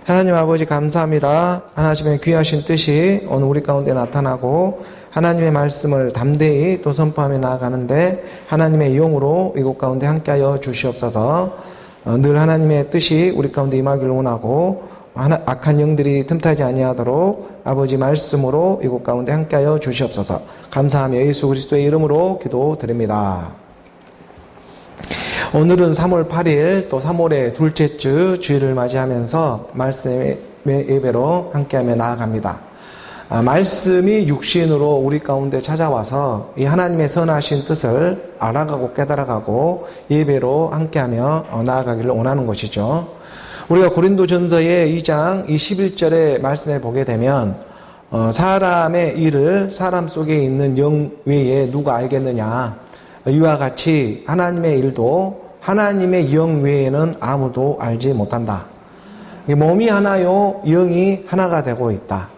하나님 아버지 감사합니다. 하나님의 귀하신 뜻이 오늘 우리 가운데 나타나고 하나님의 말씀을 담대히 또 선포하며 나아가는데 하나님의 영으로 이곳 가운데 함께하여 주시옵소서. 늘 하나님의 뜻이 우리 가운데 임하기를 원하고 악한 영들이 틈타지 아니하도록 아버지 말씀으로 이곳 가운데 함께하여 주시옵소서. 감사하며 예수 그리스도의 이름으로 기도드립니다. 오늘은 3월 8일 또 3월의 둘째 주 주일을 맞이하면서 말씀의 예배로 함께하며 나아갑니다. 말씀이 육신으로 우리 가운데 찾아와서 이 하나님의 선하신 뜻을 알아가고 깨달아가고 예배로 함께하며 나아가기를 원하는 것이죠. 우리가 고린도전서의 2장 21절의 말씀에 보게 되면 사람의 일을 사람 속에 있는 영 외에 누가 알겠느냐, 이와 같이 하나님의 일도 하나님의 영 외에는 아무도 알지 못한다. 몸이 하나요 영이 하나가 되고 있다.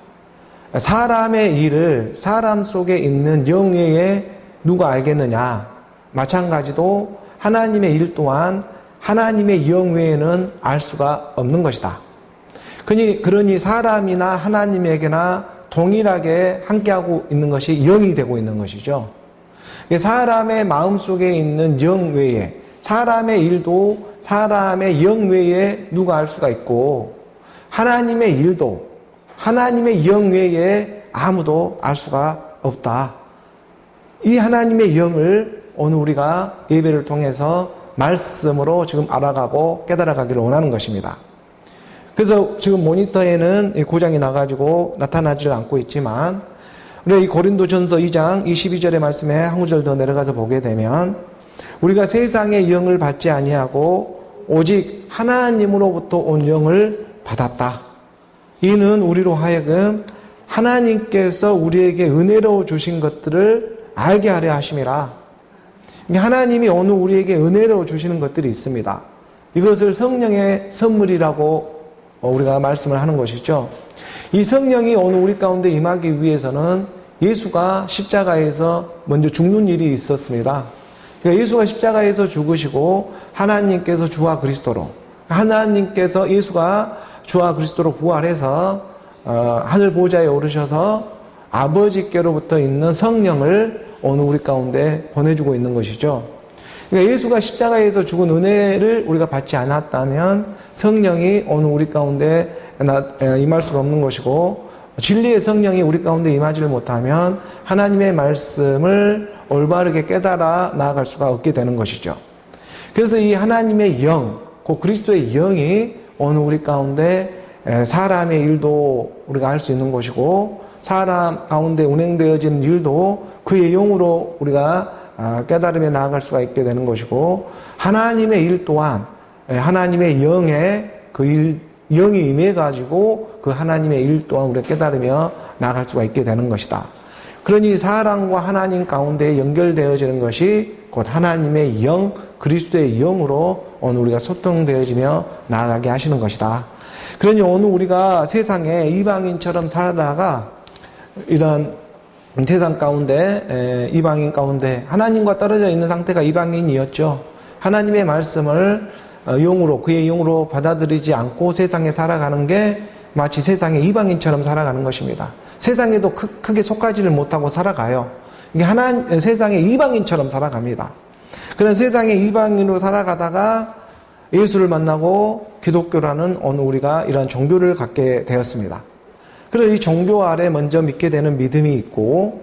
사람의 일을 사람 속에 있는 영 외에 누가 알겠느냐, 마찬가지도 하나님의 일 또한 하나님의 영 외에는 알 수가 없는 것이다. 그러니 사람이나 하나님에게나 동일하게 함께하고 있는 것이 영이 되고 있는 것이죠. 사람의 마음속에 있는 영 외에, 사람의 일도 사람의 영 외에 누가 알 수가 있고, 하나님의 일도 하나님의 영 외에 아무도 알 수가 없다. 이 하나님의 영을 오늘 우리가 예배를 통해서 말씀으로 지금 알아가고 깨달아가기를 원하는 것입니다. 그래서 지금 모니터에는 고장이 나가지고 나타나지 않고 있지만, 우리 이 고린도전서 2장 22절의 말씀에 한 구절 더 내려가서 보게 되면, 우리가 세상의 영을 받지 아니하고 오직 하나님으로부터 온 영을 받았다. 이는 우리로 하여금 하나님께서 우리에게 은혜로 주신 것들을 알게 하려 하심이라. 하나님이 오늘 우리에게 은혜로 주시는 것들이 있습니다. 이것을 성령의 선물이라고 우리가 말씀을 하는 것이죠. 이 성령이 오늘 우리 가운데 임하기 위해서는 예수가 십자가에서 먼저 죽는 일이 있었습니다. 그러니까 예수가 십자가에서 죽으시고 하나님께서 주와 그리스도로, 하나님께서 예수가 주와 그리스도로 부활해서 하늘 보좌에 오르셔서 아버지께로부터 있는 성령을 오늘 우리 가운데 보내주고 있는 것이죠. 그러니까 예수가 십자가에서 죽은 은혜를 우리가 받지 않았다면 성령이 오늘 우리 가운데 임할 수가 없는 것이고, 진리의 성령이 우리 가운데 임하지를 못하면 하나님의 말씀을 올바르게 깨달아 나아갈 수가 없게 되는 것이죠. 그래서 이 하나님의 영, 그 그리스도의 영이 오늘 우리 가운데 사람의 일도 우리가 알 수 있는 것이고, 사람 가운데 운행되어지는 일도 그의 영으로 우리가 깨달으며 나아갈 수가 있게 되는 것이고, 하나님의 일 또한 하나님의 영에 그 영이 임해가지고 그 하나님의 일 또한 우리가 깨달으며 나아갈 수가 있게 되는 것이다. 그러니 사람과 하나님 가운데 연결되어지는 것이 곧 하나님의 영, 그리스도의 영으로 오늘 우리가 소통되어지며 나아가게 하시는 것이다. 그러니 오늘 우리가 세상에 이방인처럼 살다가 이런 세상 가운데, 이방인 가운데 하나님과 떨어져 있는 상태가 이방인이었죠. 하나님의 말씀을 영으로, 그의 영으로 받아들이지 않고 세상에 살아가는 게 마치 세상의 이방인처럼 살아가는 것입니다. 세상에도 크게 속하지를 못하고 살아가요. 세상의 이방인처럼 살아갑니다. 그런 세상의 이방인으로 살아가다가 예수를 만나고 기독교라는 오늘 우리가 이런 종교를 갖게 되었습니다. 그래서 이 종교 아래 먼저 믿게 되는 믿음이 있고,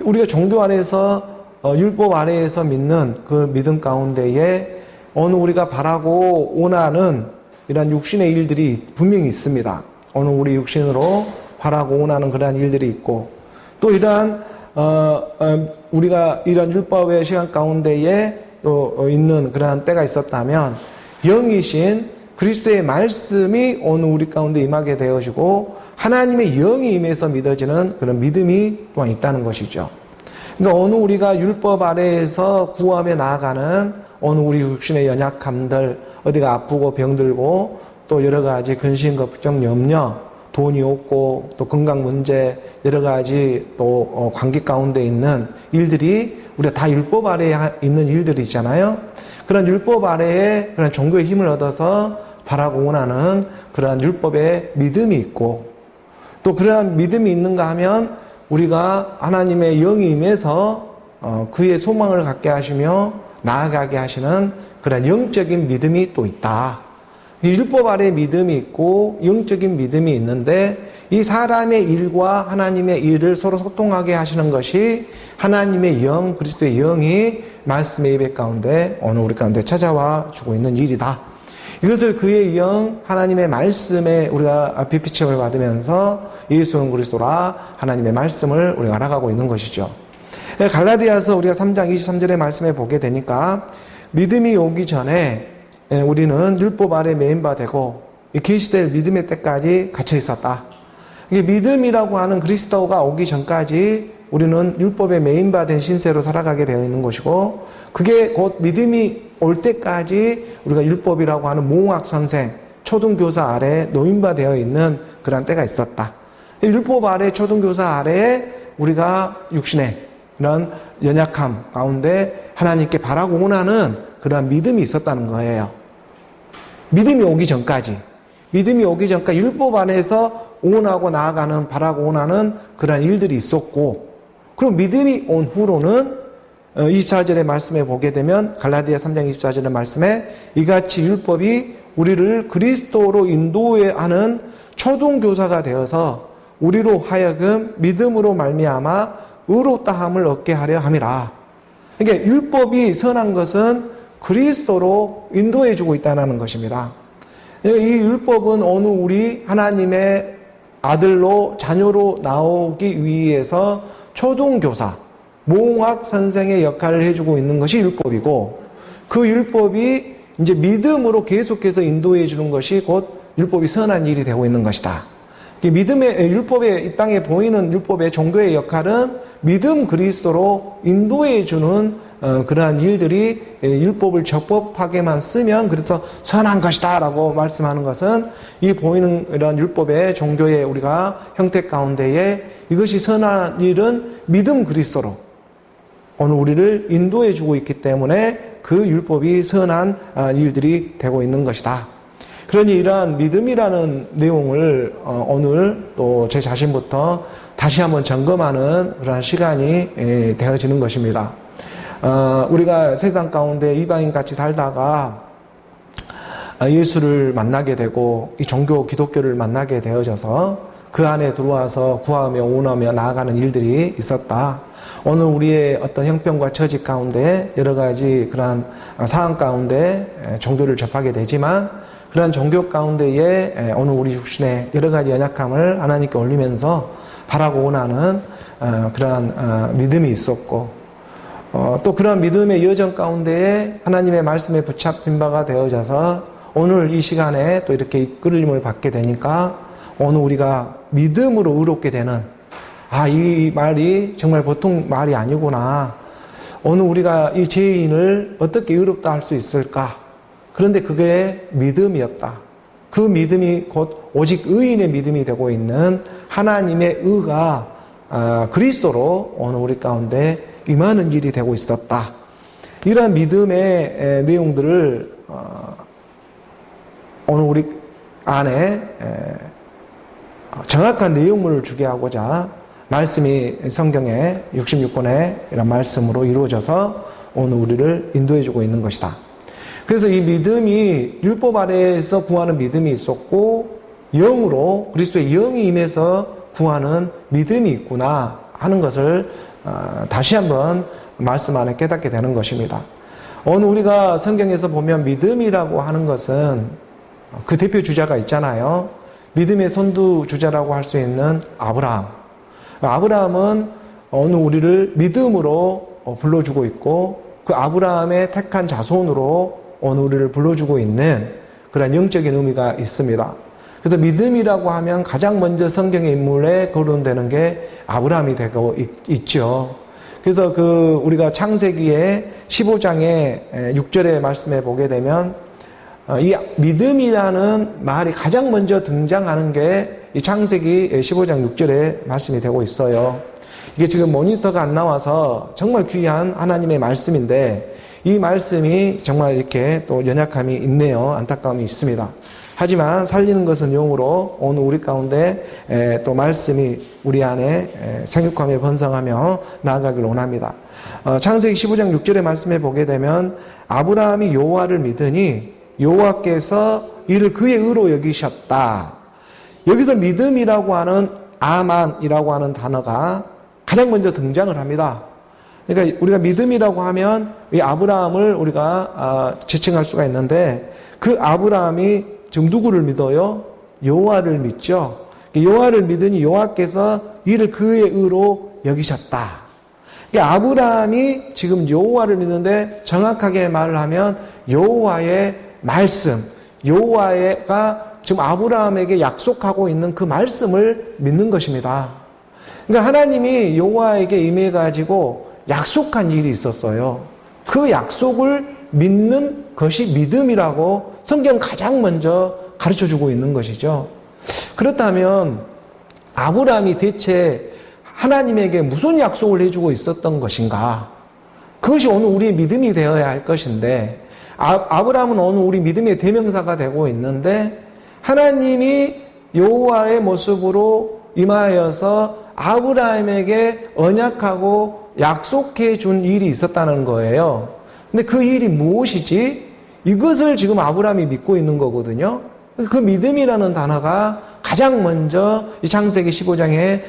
우리가 종교 아래에서 율법 아래에서 믿는 그 믿음 가운데에 오늘 우리가 바라고 원하는 이런 육신의 일들이 분명히 있습니다. 오늘 우리 육신으로 바라고 원하는 그러한 일들이 있고, 또 이러한 우리가 이런 율법의 시간 가운데에 또 있는 그러한 때가 있었다면 영이신 그리스도의 말씀이 오늘 우리 가운데 임하게 되어지고 하나님의 영이 임해서 믿어지는 그런 믿음이 또한 있다는 것이죠. 그러니까 오늘 우리가 율법 아래에서 구하며 나아가는 오늘 우리 육신의 연약함들, 어디가 아프고 병들고 또 여러 가지 근심, 걱정, 염려, 돈이 없고 또 건강 문제, 여러 가지 또 관계 가운데 있는 일들이 우리가 다 율법 아래에 있는 일들이 있잖아요. 그런 율법 아래에 그런 종교의 힘을 얻어서 바라고 원하는 그러한 율법의 믿음이 있고, 또 그러한 믿음이 있는가 하면 우리가 하나님의 영이 임해서 그의 소망을 갖게 하시며 나아가게 하시는 그런 영적인 믿음이 또 있다. 율법 아래 믿음이 있고 영적인 믿음이 있는데, 이 사람의 일과 하나님의 일을 서로 소통하게 하시는 것이 하나님의 영, 그리스도의 영이 말씀의 예배 가운데 오늘 우리 가운데 찾아와 주고 있는 일이다. 이것을 그의 영, 하나님의 말씀에 우리가 비피침을 받으면서 예수는 그리스도라 하나님의 말씀을 우리가 알아가고 있는 것이죠. 갈라디아서 우리가 3장 23절의 말씀에 보게 되니까, 믿음이 오기 전에 우리는 율법 아래 매인바 되고 계시될 믿음의 때까지 갇혀 있었다. 이게 믿음이라고 하는 그리스도가 오기 전까지 우리는 율법에 매인바 된 신세로 살아가게 되어 있는 것이고, 그게 곧 믿음이 올 때까지 우리가 율법이라고 하는 몽학 선생, 초등교사 아래 노인바 되어 있는 그런 때가 있었다. 율법 아래, 초등교사 아래에 우리가 육신의 이런 연약함 가운데 하나님께 바라고 원하는 그런 믿음이 있었다는 거예요. 믿음이 오기 전까지 율법 안에서 원하고 나아가는, 바라고 원하는 그런 일들이 있었고, 그리고 믿음이 온 후로는 24절의 말씀에 보게 되면, 갈라디아 3장 24절의 말씀에 이같이 율법이 우리를 그리스도로 인도하는 초등교사가 되어서 우리로 하여금 믿음으로 말미암아 의롭다함을 얻게 하려 함이라. 그러니까 율법이 선한 것은 그리스도로 인도해 주고 있다는 것입니다. 이 율법은 어느 우리 하나님의 아들로, 자녀로 나오기 위해서 초등교사, 몽학 선생의 역할을 해주고 있는 것이 율법이고, 그 율법이 이제 믿음으로 계속해서 인도해 주는 것이 곧 율법이 선한 일이 되고 있는 것이다. 율법의, 이 땅에 보이는 율법의 종교의 역할은 믿음 그리스도로 인도해 주는 그러한 일들이, 율법을 적법하게만 쓰면 그래서 선한 것이다 라고 말씀하는 것은, 이 보이는 이런 율법의 종교의 우리가 형태 가운데에 이것이 선한 일은 믿음 그리스도로 오늘 우리를 인도해 주고 있기 때문에 그 율법이 선한 일들이 되고 있는 것이다. 그러니 이러한 믿음이라는 내용을 오늘 또 제 자신부터 다시 한번 점검하는 그런 시간이 되어지는 것입니다. 우리가 세상 가운데 이방인 같이 살다가 예수를 만나게 되고 이 종교 기독교를 만나게 되어져서 그 안에 들어와서 구하며 원하며 나아가는 일들이 있었다. 오늘 우리의 어떤 형편과 처지 가운데 여러 가지 그러한 상황 가운데 종교를 접하게 되지만, 그러한 종교 가운데에 오늘 우리 육신의 여러 가지 연약함을 하나님께 올리면서 바라고 원하는 그러한 믿음이 있었고, 또 그러한 믿음의 여정 가운데에 하나님의 말씀에 붙잡힌 바가 되어져서 오늘 이 시간에 또 이렇게 이끌림을 받게 되니까 오늘 우리가 믿음으로 의롭게 되는, 이 말이 정말 보통 말이 아니구나. 오늘 우리가 이 죄인을 어떻게 의롭다 할 수 있을까? 그런데 그게 믿음이었다. 그 믿음이 곧 오직 의인의 믿음이 되고 있는 하나님의 의가 그리스도로 오늘 우리 가운데 임하는 일이 되고 있었다. 이러한 믿음의 내용들을 오늘 우리 안에 정확한 내용을 주게 하고자 말씀이 성경의 66권의 이런 말씀으로 이루어져서 오늘 우리를 인도해주고 있는 것이다. 그래서 이 믿음이 율법 아래에서 구하는 믿음이 있었고, 영으로 그리스도의 영이 임해서 구하는 믿음이 있구나 하는 것을 다시 한번 말씀 안에 깨닫게 되는 것입니다. 오늘 우리가 성경에서 보면 믿음이라고 하는 것은 그 대표 주자가 있잖아요. 믿음의 선두주자라고 할 수 있는 아브라함. 아브라함은 오늘 우리를 믿음으로 불러주고 있고, 그 아브라함의 택한 자손으로 오늘 우리를 불러주고 있는 그런 영적인 의미가 있습니다. 그래서 믿음이라고 하면 가장 먼저 성경의 인물에 거론되는 게 아브라함이 되고 있죠. 그래서 우리가 창세기의 15장의 6절의 말씀에 보게 되면 이 믿음이라는 말이 가장 먼저 등장하는 게 이 창세기 15장 6절의 말씀이 되고 있어요. 이게 지금 모니터가 안 나와서 정말 귀한 하나님의 말씀인데, 이 말씀이 정말 이렇게 또 연약함이 있네요. 안타까움이 있습니다. 하지만 살리는 것은 영으로 오늘 우리 가운데 또 말씀이 우리 안에 생육하며 번성하며 나아가기를 원합니다. 창세기 15장 6절의 말씀에 보게 되면 아브라함이 여호와를 믿으니 여호와께서 이를 그의 의로 여기셨다. 여기서 믿음이라고 하는 아만이라고 하는 단어가 가장 먼저 등장을 합니다. 그러니까 우리가 믿음이라고 하면 이 아브라함을 우리가 지칭할 수가 있는데 그 아브라함이 지금 누구를 믿어요? 여호와를 믿죠. 여호와를 믿으니 여호와께서 이를 그의 의로 여기셨다. 그러니까 아브라함이 지금 여호와를 믿는데 정확하게 말을 하면 여호와의 말씀, 여호와가 지금 아브라함에게 약속하고 있는 그 말씀을 믿는 것입니다. 그러니까 하나님이 여호와에게 임해가지고 약속한 일이 있었어요. 그 약속을 믿는 것이 믿음이라고 성경은 가장 먼저 가르쳐주고 있는 것이죠. 그렇다면 아브라함이 대체 하나님에게 무슨 약속을 해주고 있었던 것인가? 그것이 오늘 우리의 믿음이 되어야 할 것인데 아브라함은 오늘 우리 믿음의 대명사가 되고 있는데 하나님이 여호와의 모습으로 임하여서 아브라함에게 언약하고 약속해 준 일이 있었다는 거예요. 근데 그 일이 무엇이지? 이것을 지금 아브라함이 믿고 있는 거거든요. 그 믿음이라는 단어가 가장 먼저 이 창세기 15장에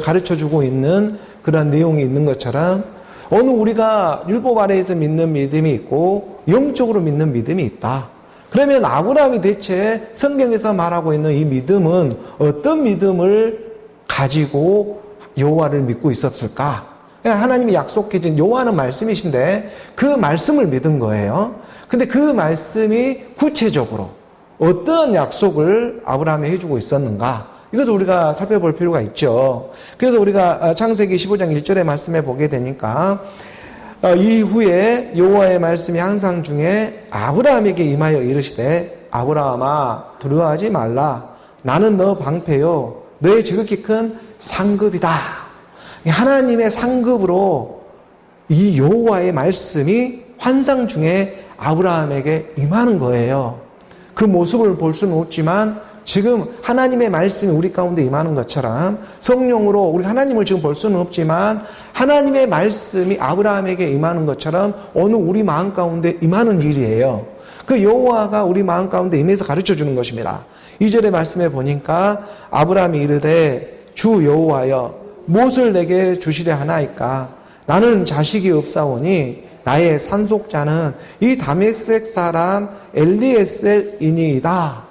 가르쳐주고 있는 그런 내용이 있는 것처럼 오늘 우리가 율법 아래에서 믿는 믿음이 있고 영적으로 믿는 믿음이 있다. 그러면 아브라함이 대체 성경에서 말하고 있는 이 믿음은 어떤 믿음을 가지고 여호와를 믿고 있었을까? 하나님이 약속해 준 여호와는 말씀이신데 그 말씀을 믿은 거예요. 근데 그 말씀이 구체적으로 어떤 약속을 아브라함에 해주고 있었는가? 이것을 우리가 살펴볼 필요가 있죠. 그래서 우리가 창세기 15장 1절의 말씀에 보게 되니까 이후에 여호와의 말씀이 항상 중에 아브라함에게 임하여 이르시되 아브라함아 두려워하지 말라. 나는 너 방패요 너의 지극히 큰 상급이다. 하나님의 상급으로 이 여호와의 말씀이 환상 중에 아브라함에게 임하는 거예요. 그 모습을 볼 수는 없지만 지금 하나님의 말씀이 우리 가운데 임하는 것처럼 성령으로 우리 하나님을 지금 볼 수는 없지만 하나님의 말씀이 아브라함에게 임하는 것처럼 오늘 우리 마음 가운데 임하는 일이에요. 그 여호와가 우리 마음 가운데 임해서 가르쳐 주는 것입니다. 2절의 말씀에 보니까 아브라함이 이르되 주 여호와여 무엇을 내게 주시려 하나이까? 나는 자식이 없사오니 나의 산속자는 이 다메섹 사람 엘리에셀이니이다.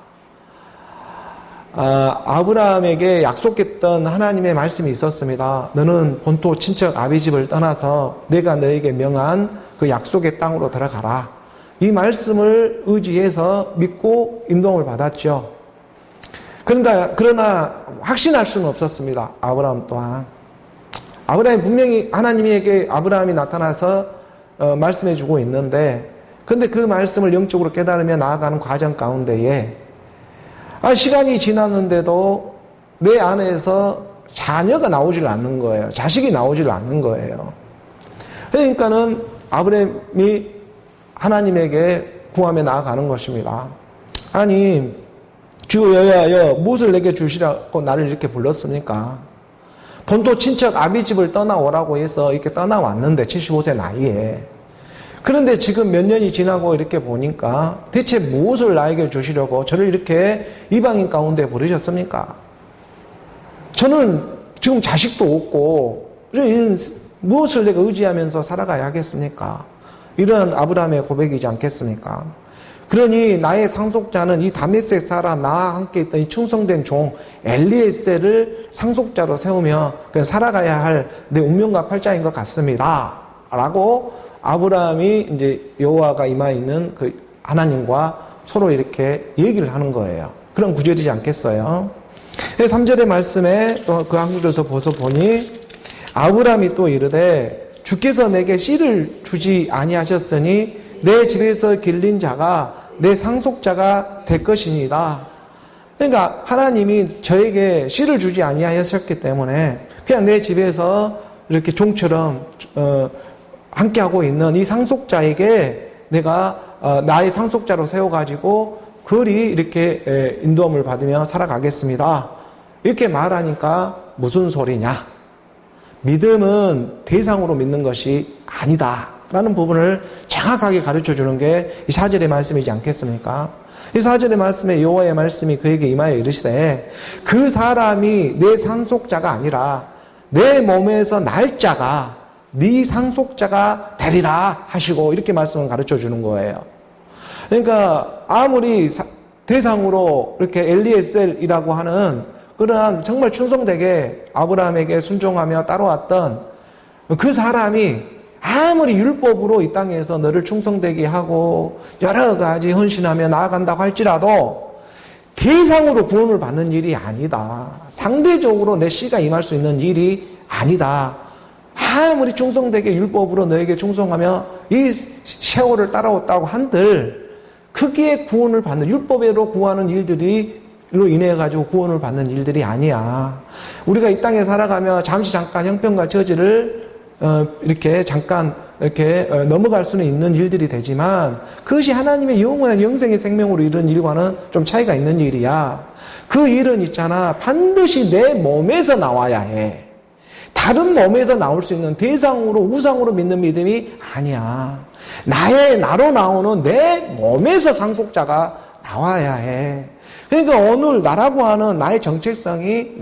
아브라함에게 약속했던 하나님의 말씀이 있었습니다. 너는 본토 친척 아비 집을 떠나서 내가 너에게 명한 그 약속의 땅으로 들어가라. 이 말씀을 의지해서 믿고 인도를 받았죠. 그러나 확신할 수는 없었습니다. 아브라함 또한. 아브라함이 분명히 하나님에게 아브라함이 나타나서 말씀해 주고 있는데 근데 그 말씀을 영적으로 깨달으며 나아가는 과정 가운데에 시간이 지났는데도 내 안에서 자녀가 나오질 않는 거예요. 자식이 나오질 않는 거예요. 그러니까는 아브라함이 하나님에게 구하며 나아가는 것입니다. 아니 주 여호와여 무엇을 내게 주시라고 나를 이렇게 불렀습니까? 본토 친척 아비 집을 떠나오라고 해서 이렇게 떠나왔는데 75세 나이에 그런데 지금 몇 년이 지나고 이렇게 보니까 대체 무엇을 나에게 주시려고 저를 이렇게 이방인 가운데 부르셨습니까? 저는 지금 자식도 없고 무엇을 내가 의지하면서 살아가야 하겠습니까? 이런 아브라함의 고백이지 않겠습니까? 그러니 나의 상속자는 이 다메섹 사람 나와 함께 있던 이 충성된 종 엘리에셀을 상속자로 세우며 그냥 살아가야 할 내 운명과 팔자인 것 같습니다. 라고 아브라함이 이제 여호와가 임하 있는 그 하나님과 서로 이렇게 얘기를 하는 거예요. 그런 구절이지 않겠어요? 3절의 말씀에 또 그 한 구절 더 벗어 보니 아브라함이 또 이르되 주께서 내게 씨를 주지 아니하셨으니 내 집에서 길린 자가 내 상속자가 될 것이니이다. 그러니까 하나님이 저에게 씨를 주지 아니하셨기 때문에 그냥 내 집에서 이렇게 종처럼 함께하고 있는 이 상속자에게 내가 나의 상속자로 세워가지고 그리 이렇게 인도함을 받으며 살아가겠습니다. 이렇게 말하니까 무슨 소리냐? 믿음은 대상으로 믿는 것이 아니다 라는 부분을 정확하게 가르쳐 주는 게 이 4절의 말씀이지 않겠습니까? 이 4절의 말씀에 여호와의 말씀이 그에게 임하여 이르시되 그 사람이 내 상속자가 아니라 내 몸에서 날 자가 네 상속자가 되리라 하시고 이렇게 말씀을 가르쳐 주는 거예요. 그러니까 아무리 대상으로 이렇게 엘리에셀이라고 하는 그러한 정말 충성되게 아브라함에게 순종하며 따라왔던 그 사람이 아무리 율법으로 이 땅에서 너를 충성되게 하고 여러 가지 헌신하며 나아간다고 할지라도 대상으로 구원을 받는 일이 아니다. 상대적으로 내 씨가 임할 수 있는 일이 아니다. 아무리 충성되게 율법으로 너에게 충성하며 이 세월을 따라왔다고 한들 크게 구원을 받는 율법으로 구하는 일들로 인해 가지고 구원을 받는 일들이 아니야. 우리가 이 땅에 살아가며 잠깐 형편과 처지를 이렇게 잠깐 이렇게 넘어갈 수는 있는 일들이 되지만 그것이 하나님의 영원한 영생의 생명으로 이룬 일과는 좀 차이가 있는 일이야. 그 일은 있잖아. 반드시 내 몸에서 나와야 해. 다른 몸에서 나올 수 있는 대상으로 우상으로 믿는 믿음이 아니야. 나로 나오는 내 몸에서 상속자가 나와야 해. 그러니까 오늘 나라고 하는 나의 정체성이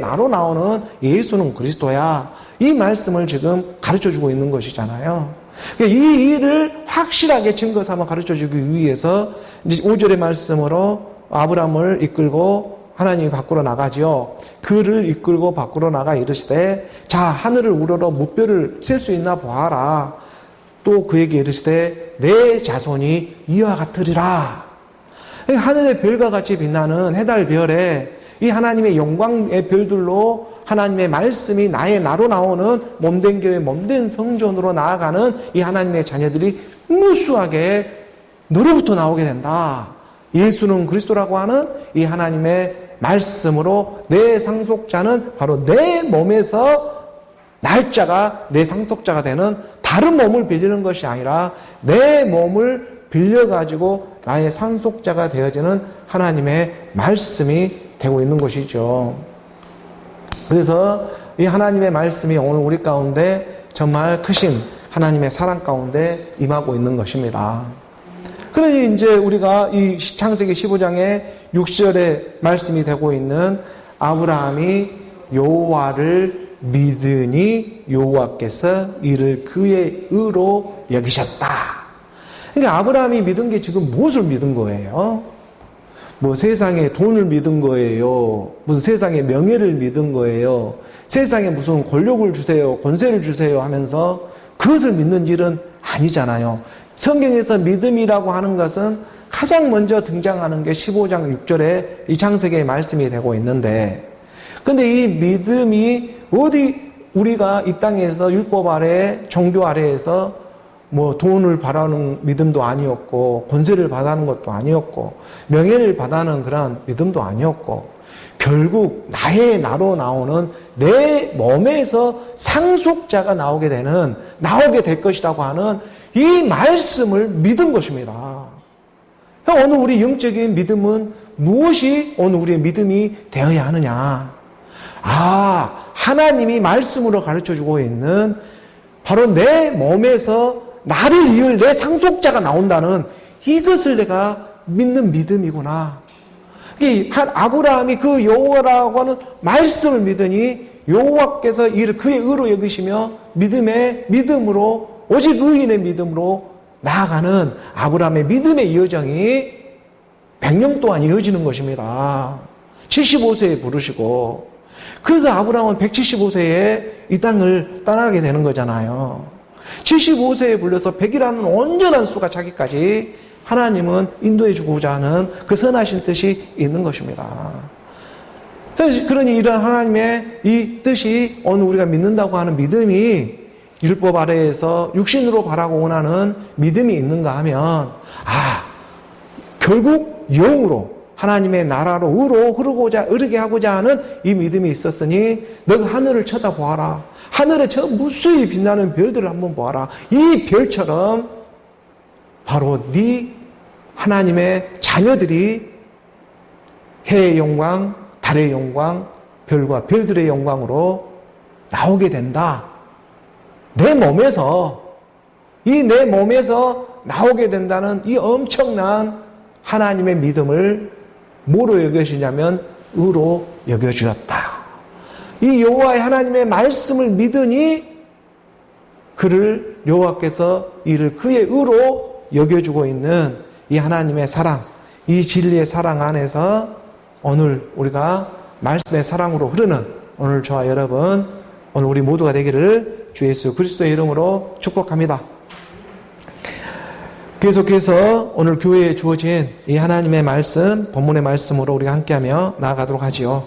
나로 나오는 예수는 그리스도야. 이 말씀을 지금 가르쳐주고 있는 것이잖아요. 그러니까 이 일을 확실하게 증거 삼아 가르쳐주기 위해서 이제 5절의 말씀으로 아브라함을 이끌고 하나님이 밖으로 나가지요. 그를 이끌고 밖으로 나가 이르시되 자 하늘을 우러러 무뼈를 셀 수 있나 보아라. 또 그에게 이르시되 내 자손이 이와 같으리라. 하늘의 별과 같이 빛나는 해달 별에 이 하나님의 영광의 별들로 하나님의 말씀이 나로 나오는 몸된 교회 몸된 성전으로 나아가는 이 하나님의 자녀들이 무수하게 너로부터 나오게 된다. 예수는 그리스도라고 하는 이 하나님의 말씀으로 내 상속자는 바로 내 몸에서 날짜가 내 상속자가 되는 다른 몸을 빌리는 것이 아니라 내 몸을 빌려가지고 나의 상속자가 되어지는 하나님의 말씀이 되고 있는 것이죠. 그래서 이 하나님의 말씀이 오늘 우리 가운데 정말 크신 하나님의 사랑 가운데 임하고 있는 것입니다. 그러니 이제 우리가 이 창세기 15장의 6절에 말씀이 되고 있는 아브라함이 여호와를 믿으니 여호와께서 이를 그의 의로 여기셨다. 그러니까 아브라함이 믿은 게 지금 무엇을 믿은 거예요? 뭐 세상에 돈을 믿은 거예요. 무슨 세상에 명예를 믿은 거예요. 세상에 무슨 권력을 주세요. 권세를 주세요 하면서 그것을 믿는 일은 아니잖아요. 성경에서 믿음이라고 하는 것은 가장 먼저 등장하는 게 15장 6절에 이 창세기의 말씀이 되고 있는데 근데 이 믿음이 어디 우리가 이 땅에서 율법 아래 종교 아래에서 뭐 돈을 바라는 믿음도 아니었고 권세를 바라는 것도 아니었고 명예를 바라는 그런 믿음도 아니었고 결국 나로 나오는 내 몸에서 상속자가 나오게 될 것이라고 하는 이 말씀을 믿은 것입니다. 오늘 우리 영적인 믿음은 무엇이 오늘 우리의 믿음이 되어야 하느냐? 하나님이 말씀으로 가르쳐주고 있는 바로 내 몸에서 나를 이을 내 상속자가 나온다는 이것을 내가 믿는 믿음이구나. 아브라함이 그 여호와라고 하는 말씀을 믿으니 여호와께서 이를 그의 의로 여기시며 믿음으로 오직 의인의 믿음으로 나아가는 아브라함의 믿음의 여정이 100년 동안 이어지는 것입니다. 75세에 부르시고 그래서 아브라함은 175세에 이 땅을 떠나게 되는 거잖아요. 75세에 불려서 100이라는 온전한 수가 자기까지 하나님은 인도해 주고자 하는 그 선하신 뜻이 있는 것입니다. 그러니 이런 하나님의 이 뜻이 오늘 우리가 믿는다고 하는 믿음이 율법 아래에서 육신으로 바라고 원하는 믿음이 있는가 하면 결국 영으로 하나님의 나라로 의로 흐르게 하고자 하는 이 믿음이 있었으니 너가 하늘을 쳐다보아라. 하늘에 저 무수히 빛나는 별들을 한번 보아라. 이 별처럼 바로 네 하나님의 자녀들이 해의 영광, 달의 영광, 별과 별들의 영광으로 나오게 된다. 내 몸에서 나오게 된다는 이 엄청난 하나님의 믿음을 뭐로 여겨지냐면 의로 여겨주었다. 이 여호와의 하나님의 말씀을 믿으니 그를 여호와께서 이를 그의 의로 여겨주고 있는 이 하나님의 사랑, 이 진리의 사랑 안에서 오늘 우리가 말씀의 사랑으로 흐르는 오늘 저와 여러분, 오늘 우리 모두가 되기를 주 예수 그리스도의 이름으로 축복합니다. 계속해서 오늘 교회에 주어진 이 하나님의 말씀, 본문의 말씀으로 우리가 함께하며 나아가도록 하지요.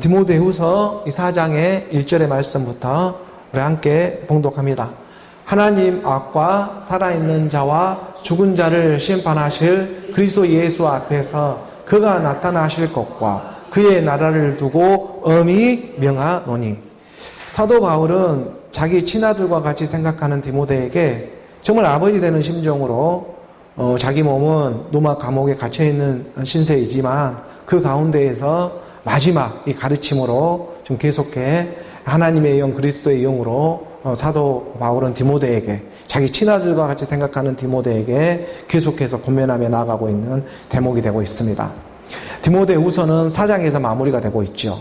디모데후서 4장의 1절의 말씀부터 우리 함께 봉독합니다. 하나님 앞과 살아있는 자와 죽은 자를 심판하실 그리스도 예수 앞에서 그가 나타나실 것과 그의 나라를 두고 엄히 명하노니. 사도 바울은 자기 친아들과 같이 생각하는 디모데에게 정말 아버지 되는 심정으로 자기 몸은 로마 감옥에 갇혀있는 신세이지만 그 가운데에서 마지막 이 가르침으로 좀 계속해 하나님의 영 그리스도의 영으로 사도 바울은 디모데에게 자기 친아들과 같이 생각하는 디모데에게 계속해서 권면하며 나아가고 있는 대목이 되고 있습니다. 디모데후서는 4장에서 마무리가 되고 있죠.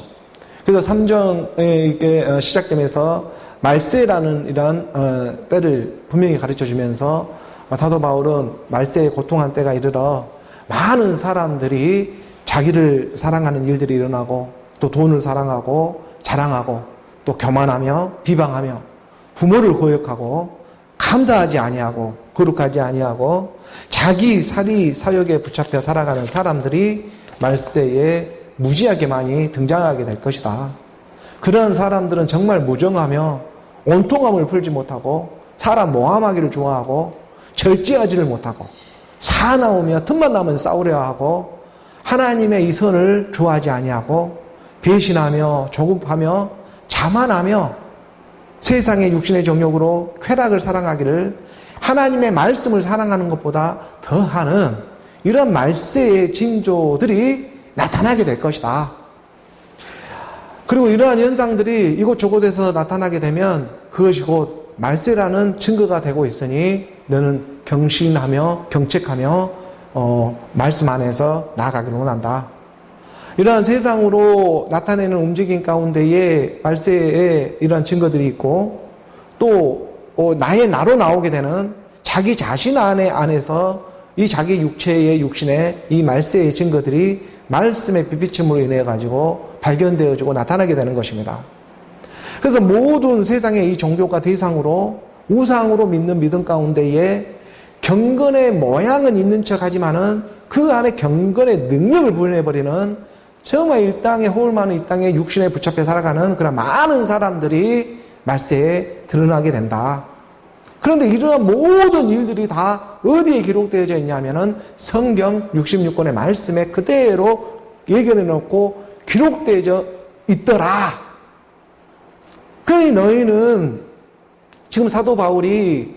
그래서 3장에 시작되면서 말세라는 이러한 때를 분명히 가르쳐주면서 사도 바울은 말세의 고통한 때가 이르러 많은 사람들이 자기를 사랑하는 일들이 일어나고 또 돈을 사랑하고 자랑하고 또 교만하며 비방하며 부모를 거역하고 감사하지 아니하고 거룩하지 아니하고 자기 사리 사욕에 붙잡혀 살아가는 사람들이 말세에 무지하게 많이 등장하게 될 것이다. 그런 사람들은 정말 무정하며 온통함을 풀지 못하고 사람 모함하기를 좋아하고 절제하지를 못하고 사나우며 틈만 나면 싸우려 하고 하나님의 이 선을 좋아하지 아니하고 배신하며 조급하며 자만하며 세상의 육신의 정욕으로 쾌락을 사랑하기를 하나님의 말씀을 사랑하는 것보다 더하는 이런 말세의 징조들이 나타나게 될 것이다. 그리고 이러한 현상들이 이곳저곳에서 나타나게 되면 그것이 곧 말세라는 증거가 되고 있으니 너는 경신하며 경책하며 말씀 안에서 나아가기를 원한다. 이러한 세상으로 나타내는 움직임 가운데에 말세에 이러한 증거들이 있고 또 나의 나로 나오게 되는 자기 자신 안에서 이 자기 육신의 이 말세의 증거들이 말씀의 빛비침으로 인해 가지고 발견되어지고 나타나게 되는 것입니다. 그래서 모든 세상의 이 종교가 대상으로 우상으로 믿는 믿음 가운데에 경건의 모양은 있는 척 하지만은 그 안에 경건의 능력을 부인해버리는 정말 이 땅에 호울 많은 이 땅에 육신에 붙잡혀 살아가는 그런 많은 사람들이 말세에 드러나게 된다. 그런데 이러한 모든 일들이 다 어디에 기록되어져 있냐면은 성경 66권의 말씀에 그대로 예견해 놓고 기록되어져 있더라. 그러니 너희는 지금 사도 바울이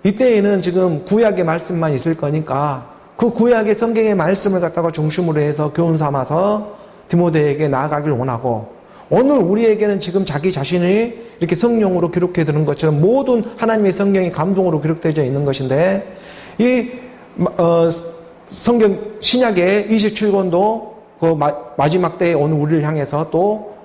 이때에는 지금 구약의 말씀만 있을 거니까 그 구약의 성경의 말씀을 갖다가 중심으로 해서 교훈 삼아서 디모데에게 나아가길 원하고 오늘 우리에게는 지금 자기 자신이 이렇게 성령으로 기록해 두는 것처럼 모든 하나님의 성경이 감동으로 기록되어 있는 것인데 이 성경 신약의 27권도 그 마지막 때에 오늘 우리를 향해서 또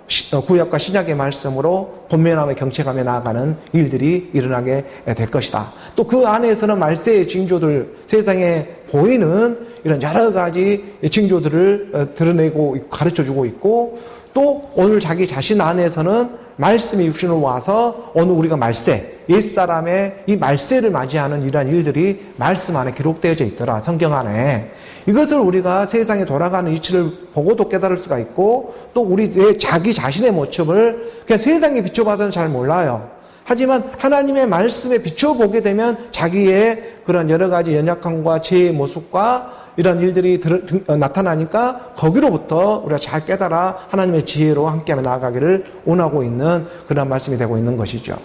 구약과 신약의 말씀으로 권면하며 경책하며 나아가는 일들이 일어나게 될 것이다. 또 그 안에서는 말세의 징조들, 세상에 보이는 이런 여러 가지 징조들을 드러내고 가르쳐주고 있고 또 오늘 자기 자신 안에서는 말씀이 육신으로 와서 오늘 우리가 말세, 옛사람의 이 말세를 맞이하는 이러한 일들이 말씀 안에 기록되어져 있더라. 성경 안에. 이것을 우리가 세상에 돌아가는 이치를 보고도 깨달을 수가 있고 또 우리 내 자기 자신의 모습을 그냥 세상에 비춰봐서는 잘 몰라요. 하지만 하나님의 말씀에 비춰보게 되면 자기의 그런 여러 가지 연약함과 죄의 모습과 이런 일들이 나타나니까 거기로부터 우리가 잘 깨달아 하나님의 지혜로 함께하며 나아가기를 원하고 있는 그런 말씀이 되고 있는 것이죠.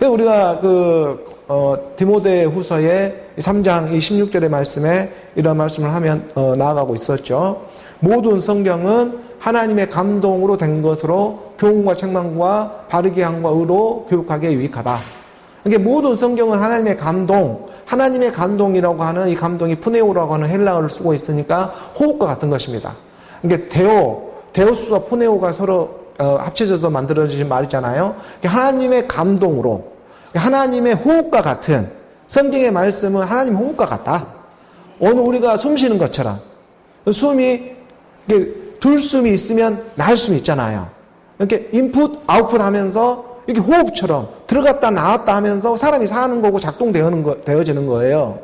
우리가 디모데 후서의 3장 16절의 말씀에 이런 말씀을 하면 나아가고 있었죠. 모든 성경은 하나님의 감동으로 된 것으로 교훈과 책망과 바르게 함과 의로 교육하기에 유익하다. 그러니까 모든 성경은 하나님의 감동, 하나님의 감동이라고 하는 이 감동이 푸네오라고 하는 헬라어를 쓰고 있으니까 호흡과 같은 것입니다. 그러니까 데오스와 푸네오가 서로 합쳐져서 만들어진 말이잖아요. 하나님의 감동으로, 하나님의 호흡과 같은 성경의 말씀은 하나님의 호흡과 같다. 오늘 우리가 숨 쉬는 것처럼 숨이 들숨이 있으면 날숨이 있잖아요. 이렇게 인풋 아웃풋 하면서 이렇게 호흡처럼 들어갔다 나왔다 하면서 사람이 사는 거고 작동되어지는 거예요.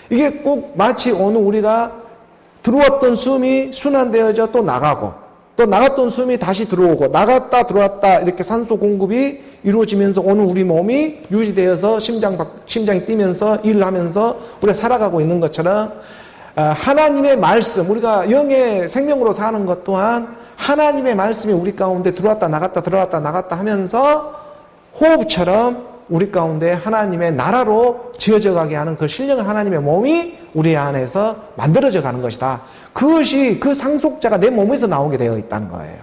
이게 꼭 마치 오늘 우리가 들어왔던 숨이 순환되어져 또 나가고 또 나갔던 숨이 다시 들어오고 나갔다 들어왔다 이렇게 산소 공급이 이루어지면서 오늘 우리 몸이 유지되어서 심장이 뛰면서 일을 하면서 우리가 살아가고 있는 것처럼 하나님의 말씀, 우리가 영의 생명으로 사는 것 또한 하나님의 말씀이 우리 가운데 들어왔다 나갔다 들어왔다 나갔다 하면서 호흡처럼 우리 가운데 하나님의 나라로 지어져 가게 하는 그 신령한 하나님의 몸이 우리 안에서 만들어져 가는 것이다. 그것이 그 상속자가 내 몸에서 나오게 되어 있다는 거예요.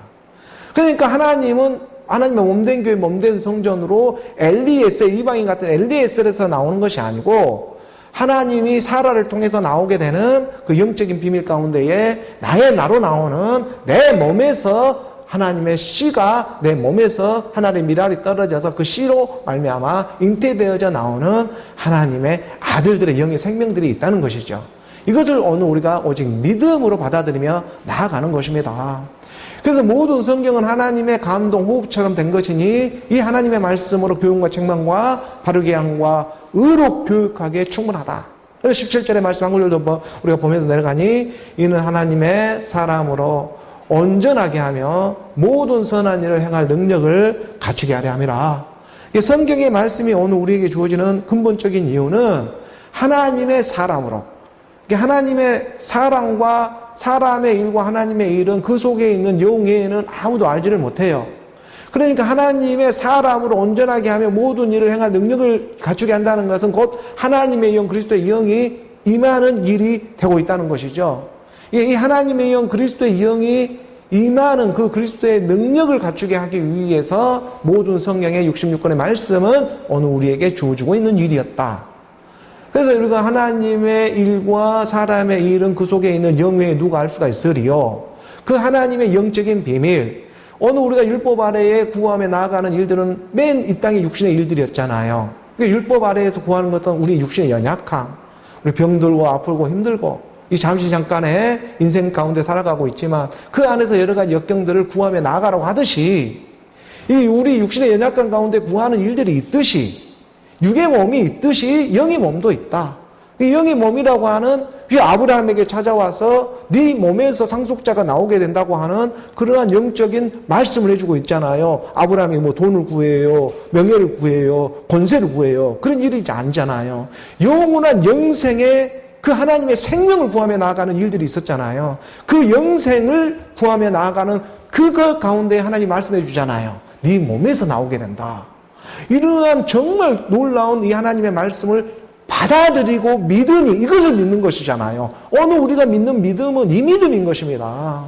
그러니까 하나님은 하나님의 몸된 교회 몸된 성전으로 엘리에셀, 이방인 같은 엘리에셀에서 나오는 것이 아니고 하나님이 사라를 통해서 나오게 되는 그 영적인 비밀 가운데에 나의 나로 나오는 내 몸에서 하나님의 씨가 내 몸에서 하나님의 미랄이 떨어져서 그 씨로 말미암아 잉태되어져 나오는 하나님의 아들들의 영의 생명들이 있다는 것이죠. 이것을 오늘 우리가 오직 믿음으로 받아들이며 나아가는 것입니다. 그래서 모든 성경은 하나님의 감동 호흡처럼 된 것이니 이 하나님의 말씀으로 교훈과 책망과 바르게 함과 의로 교육하기에 충분하다. 그래서 17절의 말씀 한 구절도 우리가 보면서 내려가니 이는 하나님의 사람으로 온전하게 하며 모든 선한 일을 행할 능력을 갖추게 하려 함이라. 성경의 말씀이 오늘 우리에게 주어지는 근본적인 이유는 하나님의 사람으로, 하나님의 사랑과 사람의 일과 하나님의 일은 그 속에 있는 영 외에는 아무도 알지를 못해요. 그러니까 하나님의 사람으로 온전하게 하며 모든 일을 행할 능력을 갖추게 한다는 것은 곧 하나님의 영, 그리스도의 영이 임하는 일이 되고 있다는 것이죠. 이 하나님의 영, 그리스도의 영이 임하는 그 그리스도의 능력을 갖추게 하기 위해서 모든 성경의 66권의 말씀은 오늘 우리에게 주어지고 있는 일이었다. 그래서 우리가 하나님의 일과 사람의 일은 그 속에 있는 영 외에 누가 알 수가 있으리요. 그 하나님의 영적인 비밀, 오늘 우리가 율법 아래에 구함에 나아가는 일들은 맨 이 땅의 육신의 일들이었잖아요. 그러니까 율법 아래에서 구하는 것은 우리 육신의 연약함, 우리 병들고 아프고 힘들고 이 잠시 잠깐의 인생 가운데 살아가고 있지만 그 안에서 여러 가지 역경들을 구함에 나아가라고 하듯이 이 우리 육신의 연약함 가운데 구하는 일들이 있듯이 육의 몸이 있듯이 영의 몸도 있다. 이 영의 몸이라고 하는 이 아브라함에게 찾아와서 네 몸에서 상속자가 나오게 된다고 하는 그러한 영적인 말씀을 해주고 있잖아요. 아브라함이 뭐 돈을 구해요, 명예를 구해요, 권세를 구해요. 그런 일이 아니잖아요. 영원한 영생의 그 하나님의 생명을 구하며 나아가는 일들이 있었잖아요. 그 영생을 구하며 나아가는 그거 가운데 하나님 말씀해 주잖아요. 네 몸에서 나오게 된다. 이러한 정말 놀라운 이 하나님의 말씀을 받아들이고 믿으니 이것을 믿는 것이잖아요. 오늘 우리가 믿는 믿음은 이 믿음인 것입니다.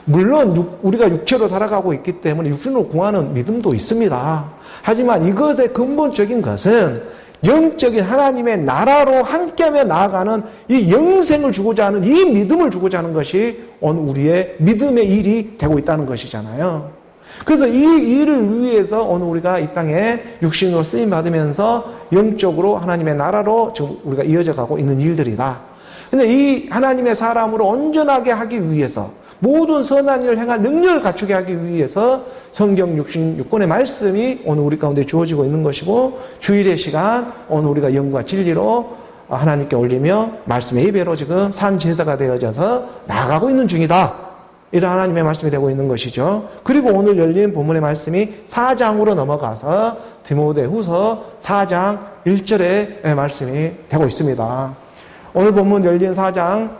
물론 우리가 육체로 살아가고 있기 때문에 육신으로 구하는 믿음도 있습니다. 하지만 이것의 근본적인 것은 영적인 하나님의 나라로 함께하며 나아가는 이 영생을 주고자 하는 이 믿음을 주고자 하는 것이 오늘 우리의 믿음의 일이 되고 있다는 것이잖아요. 그래서 이 일을 위해서 오늘 우리가 이 땅에 육신으로 쓰임 받으면서 영적으로 하나님의 나라로 지금 우리가 이어져 가고 있는 일들이다. 근데 이 하나님의 사람으로 온전하게 하기 위해서 모든 선한 일을 행할 능력을 갖추게 하기 위해서 성경 66권의 말씀이 오늘 우리 가운데 주어지고 있는 것이고 주일의 시간 오늘 우리가 영과 진리로 하나님께 올리며 말씀의 예배로 지금 산 제사가 되어져서 나아가고 있는 중이다. 이런 하나님의 말씀이 되고 있는 것이죠. 그리고 오늘 열린 본문의 말씀이 4장으로 넘어가서 디모데 후서 4장 1절의 말씀이 되고 있습니다. 오늘 본문 열린 4장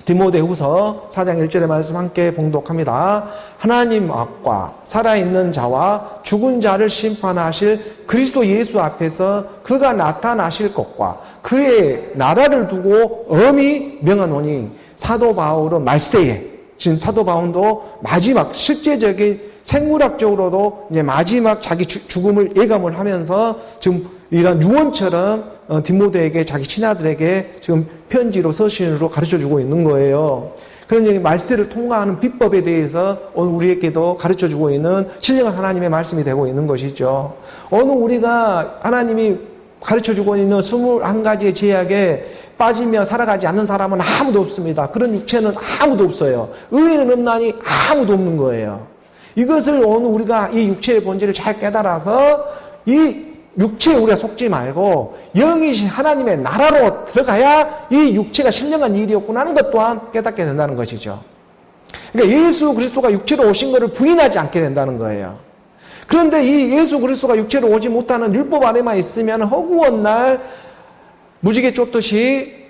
디모데후서 4장 1절의 말씀 함께 봉독합니다. 하나님 앞과 살아있는 자와 죽은 자를 심판하실 그리스도 예수 앞에서 그가 나타나실 것과 그의 나라를 두고 엄히 명하노니, 사도 바울은 말세에, 지금 사도 바울도 마지막 실제적인 생물학적으로도 이제 마지막 자기 죽음을 예감을 하면서 지금 이런 유언처럼 디모데에게, 자기 친아들에게 지금 편지로, 서신으로 가르쳐주고 있는 거예요. 그런 말세를 통과하는 비법에 대해서 오늘 우리에게도 가르쳐주고 있는 신령한 하나님의 말씀이 되고 있는 것이죠. 오늘 우리가 하나님이 가르쳐주고 있는 21가지의 제약에 빠지며 살아가지 않는 사람은 아무도 없습니다. 그런 육체는 아무도 없어요. 의인은 없나니 아무도 없는 거예요. 이것을 오늘 우리가 이 육체의 본질을 잘 깨달아서 이 육체에 우리가 속지 말고 영이신 하나님의 나라로 들어가야 이 육체가 신령한 일이었구나 하는 것 또한 깨닫게 된다는 것이죠. 그러니까 예수 그리스도가 육체로 오신 것을 부인하지 않게 된다는 거예요. 그런데 이 예수 그리스도가 육체로 오지 못하는 율법 안에만 있으면 허구한 날 무지개 쫓듯이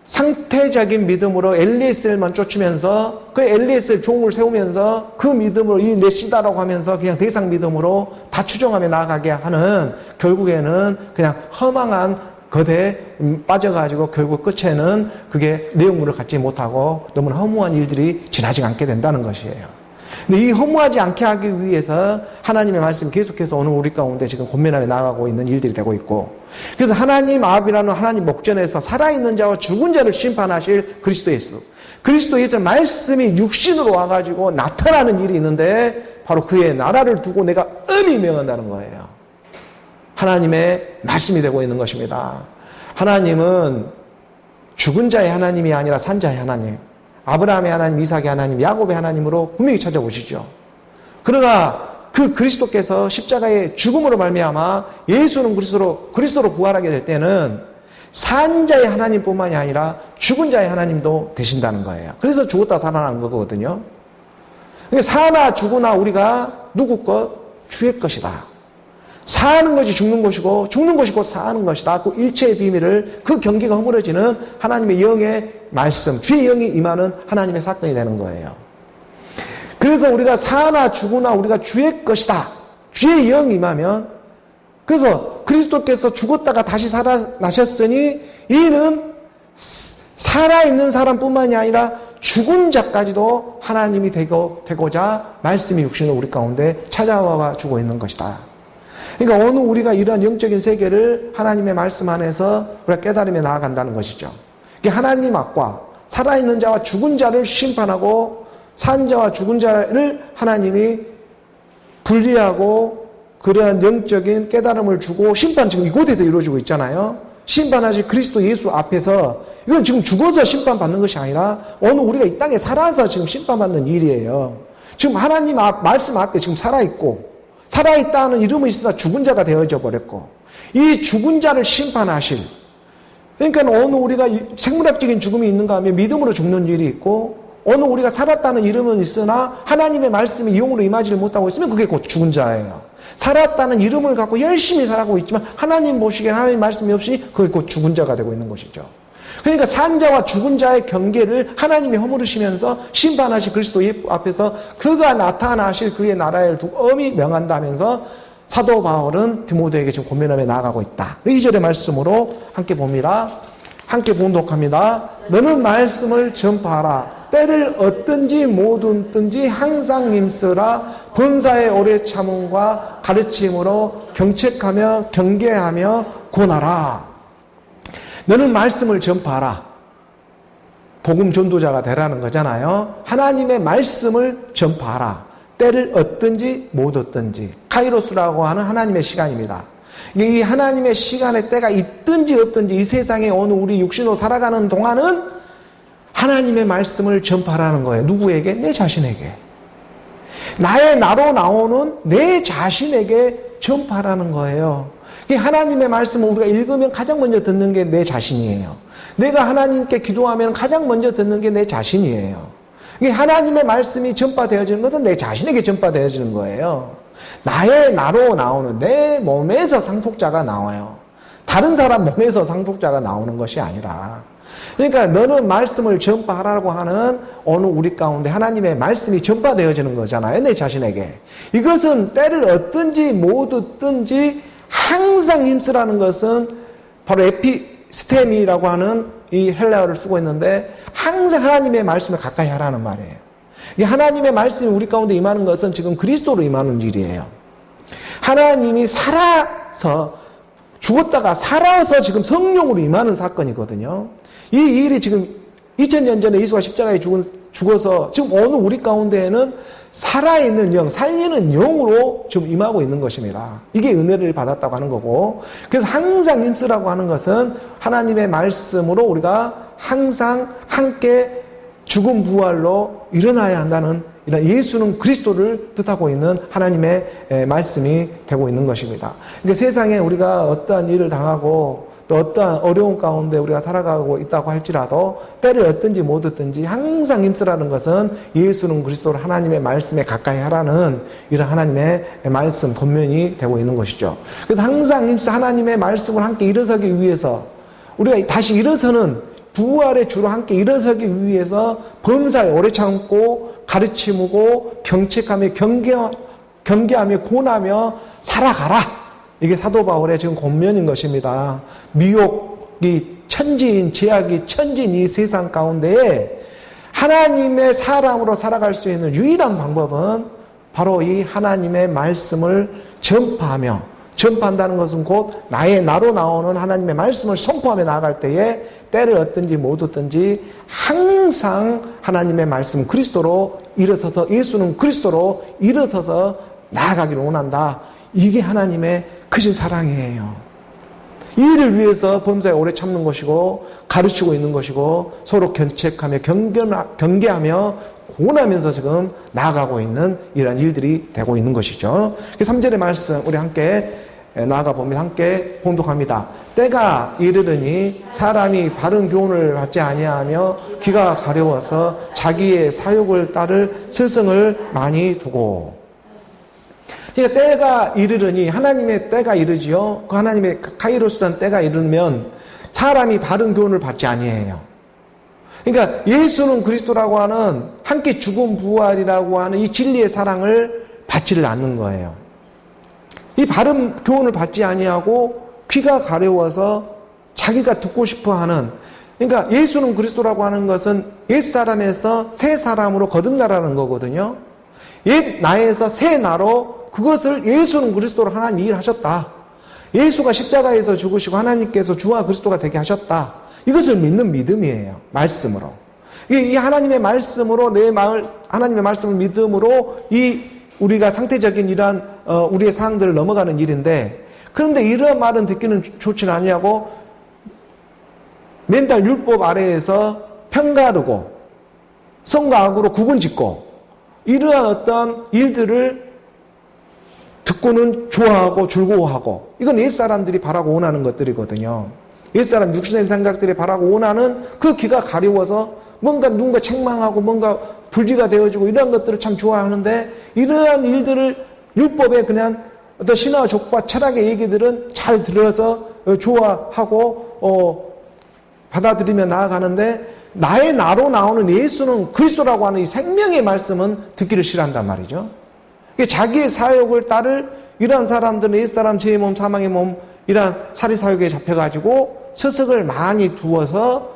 상태적인 믿음으로 엘리에셀만 쫓으면서 그 엘리에셀 종을 세우면서 그 믿음으로 이 내시다라고 하면서 그냥 더 이상 믿음으로 다 추종하며 나아가게 하는, 결국에는 그냥 허망한 것에 빠져가지고 결국 끝에는 그게 내용물을 갖지 못하고 너무나 허무한 일들이 지나지 않게 된다는 것이에요. 근데 이 허무하지 않게 하기 위해서 하나님의 말씀이 계속해서 오늘 우리 가운데 지금 권면하며 나아가고 있는 일들이 되고 있고, 그래서 하나님 아버지라는 하나님 목전에서 살아있는 자와 죽은 자를 심판하실 그리스도 예수, 그리스도 예수 말씀이 육신으로 와가지고 나타나는 일이 있는데 바로 그의 나라를 두고 내가 엄히 명한다는 거예요. 하나님의 말씀이 되고 있는 것입니다. 하나님은 죽은 자의 하나님이 아니라 산 자의 하나님, 아브라함의 하나님, 이삭의 하나님, 야곱의 하나님으로 분명히 찾아오시죠. 그러나 그 그리스도께서 십자가의 죽음으로 말미암아 예수는 그리스도로 부활하게 될 때는 산 자의 하나님뿐만이 아니라 죽은 자의 하나님도 되신다는 거예요. 그래서 죽었다 살아난 거거든요. 그러니까 사나 죽으나 우리가 누구 것? 주의 것이다. 사는 것이 죽는 것이고 죽는 것이 곧 사는 것이다. 그 일체의 비밀을, 그 경계가 허물어지는 하나님의 영의 말씀, 주의 영이 임하는 하나님의 사건이 되는 거예요. 그래서 우리가 사나 죽으나 우리가 주의 것이다. 주의 영이 임하면, 그래서 그리스도께서 죽었다가 다시 살아나셨으니 이는 살아있는 사람뿐만이 아니라 죽은 자까지도 하나님이 되고자 말씀이 육신으로 우리 가운데 찾아와 주고 있는 것이다. 그러니까 오늘 우리가 이러한 영적인 세계를 하나님의 말씀 안에서 우리가 깨달으며 나아간다는 것이죠. 하나님 앞과 살아있는 자와 죽은 자를 심판하고 산 자와 죽은 자를 하나님이 분리하고 그러한 영적인 깨달음을 주고 심판 지금 이곳에도 이루어지고 있잖아요. 심판하실 그리스도 예수 앞에서, 이건 지금 죽어서 심판받는 것이 아니라 오늘 우리가 이 땅에 살아서 지금 심판받는 일이에요. 지금 하나님 말씀 앞에 지금 살아있고 살아있다는 이름은 있으나 죽은 자가 되어져 버렸고, 이 죽은 자를 심판하실, 그러니까 오늘 우리가 생물학적인 죽음이 있는가 하면 믿음으로 죽는 일이 있고, 오늘 우리가 살았다는 이름은 있으나 하나님의 말씀이 영으로 임하지를 못하고 있으면 그게 곧 죽은 자예요. 살았다는 이름을 갖고 열심히 살아가고 있지만 하나님 보시기에 하나님 말씀이 없으니 그게 곧 죽은 자가 되고 있는 것이죠. 그러니까 산 자와 죽은 자의 경계를 하나님이 허물으시면서 심판하실 그리스도 앞에서 그가 나타나실 그의 나라를 두고 엄히 명한다면서 사도 바울은 디모데에게 지금 권면하며 나아가고 있다. 2절의 말씀으로 함께 봅니다. 함께 봉독합니다. 너는 말씀을 전파하라. 때를 얻든지 못 얻든지 항상 힘쓰라. 본사의 오래 참음과 가르침으로 경책하며 경계하며 권하라. 너는 말씀을 전파하라. 복음 전도자가 되라는 거잖아요. 하나님의 말씀을 전파하라. 때를 얻든지 못 얻든지, 카이로스라고 하는 하나님의 시간입니다. 이 하나님의 시간의 때가 있든지 없든지 이 세상에 오늘 우리 육신으로 살아가는 동안은 하나님의 말씀을 전파하라는 거예요. 누구에게? 내 자신에게. 나의 나로 나오는 내 자신에게 전파하라는 거예요. 하나님의 말씀을 우리가 읽으면 가장 먼저 듣는 게 내 자신이에요. 내가 하나님께 기도하면 가장 먼저 듣는 게 내 자신이에요. 하나님의 말씀이 전파되어지는 것은 내 자신에게 전파되어지는 거예요. 나의 나로 나오는, 내 몸에서 상속자가 나와요. 다른 사람 몸에서 상속자가 나오는 것이 아니라 그러니까 너는 말씀을 전파하라고 하는 어느 우리 가운데 하나님의 말씀이 전파되어지는 거잖아요. 내 자신에게. 이것은 때를 얻든지 못 얻든지 항상 힘쓰라는 것은 바로 에피스테미라고 하는 이 헬라어를 쓰고 있는데 항상 하나님의 말씀을 가까이 하라는 말이에요. 이 하나님의 말씀이 우리 가운데 임하는 것은 지금 그리스도로 임하는 일이에요. 하나님이 살아서 죽었다가 살아서 지금 성령으로 임하는 사건이거든요. 이 일이 지금 2000년 전에 예수가 십자가에 죽어서 지금 어느 우리 가운데에는 살아있는 영, 살리는 영으로 지금 임하고 있는 것입니다. 이게 은혜를 받았다고 하는 거고, 그래서 항상 힘쓰라고 하는 것은 하나님의 말씀으로 우리가 항상 함께 죽음 부활로 일어나야 한다는 이런 예수는 그리스도를 뜻하고 있는 하나님의 말씀이 되고 있는 것입니다. 그러니까 세상에 우리가 어떠한 일을 당하고 또 어떠한 어려운 가운데 우리가 살아가고 있다고 할지라도 때를 얻든지 못 얻든지 항상 힘쓰라는 것은 예수는 그리스도를 하나님의 말씀에 가까이 하라는 이런 하나님의 말씀 권면이 되고 있는 것이죠. 그래서 항상 힘써 하나님의 말씀을 함께 일어서기 위해서 우리가 다시 일어서는 부활의 주로 함께 일어서기 위해서 범사에 오래 참고 가르치고 경책하며 경계하며 고나며 살아가라. 이게 사도 바울의 지금 권면인 것입니다. 미혹이 천지인, 제약이 천지인 이 세상 가운데에 하나님의 사람으로 살아갈 수 있는 유일한 방법은 바로 이 하나님의 말씀을 전파한다는 것은 곧 나로 나오는 하나님의 말씀을 선포하며 나아갈 때에 때를 얻든지 못 얻든지 항상 하나님의 말씀 그리스도로 일어서서 예수는 그리스도로 일어서서 나아가기를 원한다. 이게 하나님의 크신 사랑이에요. 이 일을 위해서 범사에 오래 참는 것이고 가르치고 있는 것이고 서로 견책하며 경계하며 고나면서 지금 나아가고 있는 이런 일들이 되고 있는 것이죠. 3절의 말씀 우리 함께 나아가 보면 함께 봉독합니다. 때가 이르르니 사람이 바른 교훈을 받지 아니하며 귀가 가려워서 자기의 사욕을 따를 스승을 많이 두고. 그러니까 때가 이르르니 하나님의 때가 이르지요. 그 하나님의 카이로스라는 때가 이르면 사람이 바른 교훈을 받지 아니해요. 그러니까 예수는 그리스도라고 하는 함께 죽음 부활이라고 하는 이 진리의 사랑을 받지를 않는 거예요. 이 바른 교훈을 받지 아니하고 귀가 가려워서 자기가 듣고 싶어하는, 그러니까 예수는 그리스도라고 하는 것은 옛사람에서 새 사람으로 거듭나라는 거거든요. 옛 나에서 새 나로 그것을 예수는 그리스도로 하나님이 일하셨다. 예수가 십자가에서 죽으시고 하나님께서 주와 그리스도가 되게 하셨다. 이것을 믿는 믿음이에요. 말씀으로. 이 하나님의 말씀으로 하나님의 말씀을 믿음으로 우리가 상태적인 이러한 우리의 사항들을 넘어가는 일인데, 그런데 이런 말은 듣기는 좋지는 아니하고 맨날 율법 아래에서 편가르고 성과 악으로 구분짓고 이러한 어떤 일들을 듣고는 좋아하고 즐거워하고, 이건 옛사람들이 바라고 원하는 것들이거든요. 옛사람 육신의 생각들이 바라고 원하는 그 귀가 가려워서 뭔가 누군가 책망하고 뭔가 불지가 되어지고 이런 것들을 참 좋아하는데, 이러한 일들을 율법에 그냥 어떤 신화와 족과 철학의 얘기들은 잘 들어서 좋아하고 받아들이며 나아가는데, 나의 나로 나오는 예수는 그리스도라고 하는 이 생명의 말씀은 듣기를 싫어한단 말이죠. 자기의 사욕을 따를 이러한 사람들은 옛사람 죄의 몸 사망의 몸 이러한 사리사욕에 잡혀가지고 스승을 많이 두어서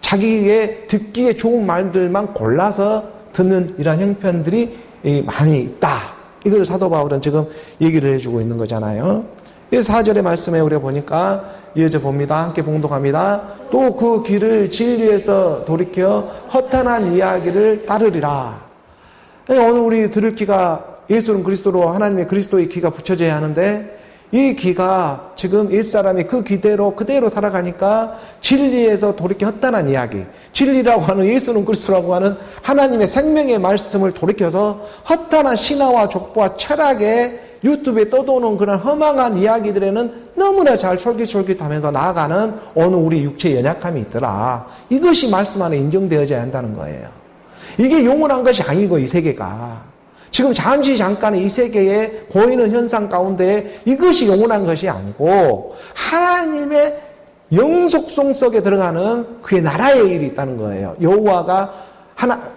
자기의 듣기에 좋은 말들만 골라서 듣는 이러한 형편들이 많이 있다. 이걸 사도 바울은 지금 얘기를 해주고 있는 거잖아요. 이 4절의 말씀에 우리가 보니까 이어져 봅니다. 함께 봉독합니다. 또 그 귀를 진리에서 돌이켜 허탄한 이야기를 따르리라. 오늘 우리 들을 귀가 예수는 그리스도로 하나님의 그리스도의 귀가 붙여져야 하는데, 이 귀가 지금 옛사람이 그 귀대로 그대로 살아가니까 진리에서 돌이켜 허탄한 이야기, 진리라고 하는 예수는 그리스도라고 하는 하나님의 생명의 말씀을 돌이켜서 허탄한 신화와 족보와 철학에 유튜브에 떠도는 그런 허망한 이야기들에는 너무나 잘 솔깃솔깃하면서 나아가는 어느 우리 육체의 연약함이 있더라. 이것이 말씀 안에 인정되어져야 한다는 거예요. 이게 영원한 것이 아니고, 이 세계가 지금 잠깐의 이 세계에 보이는 현상 가운데 이것이 영원한 것이 아니고, 하나님의 영속성 속에 들어가는 그의 나라의 일이 있다는 거예요. 여호와가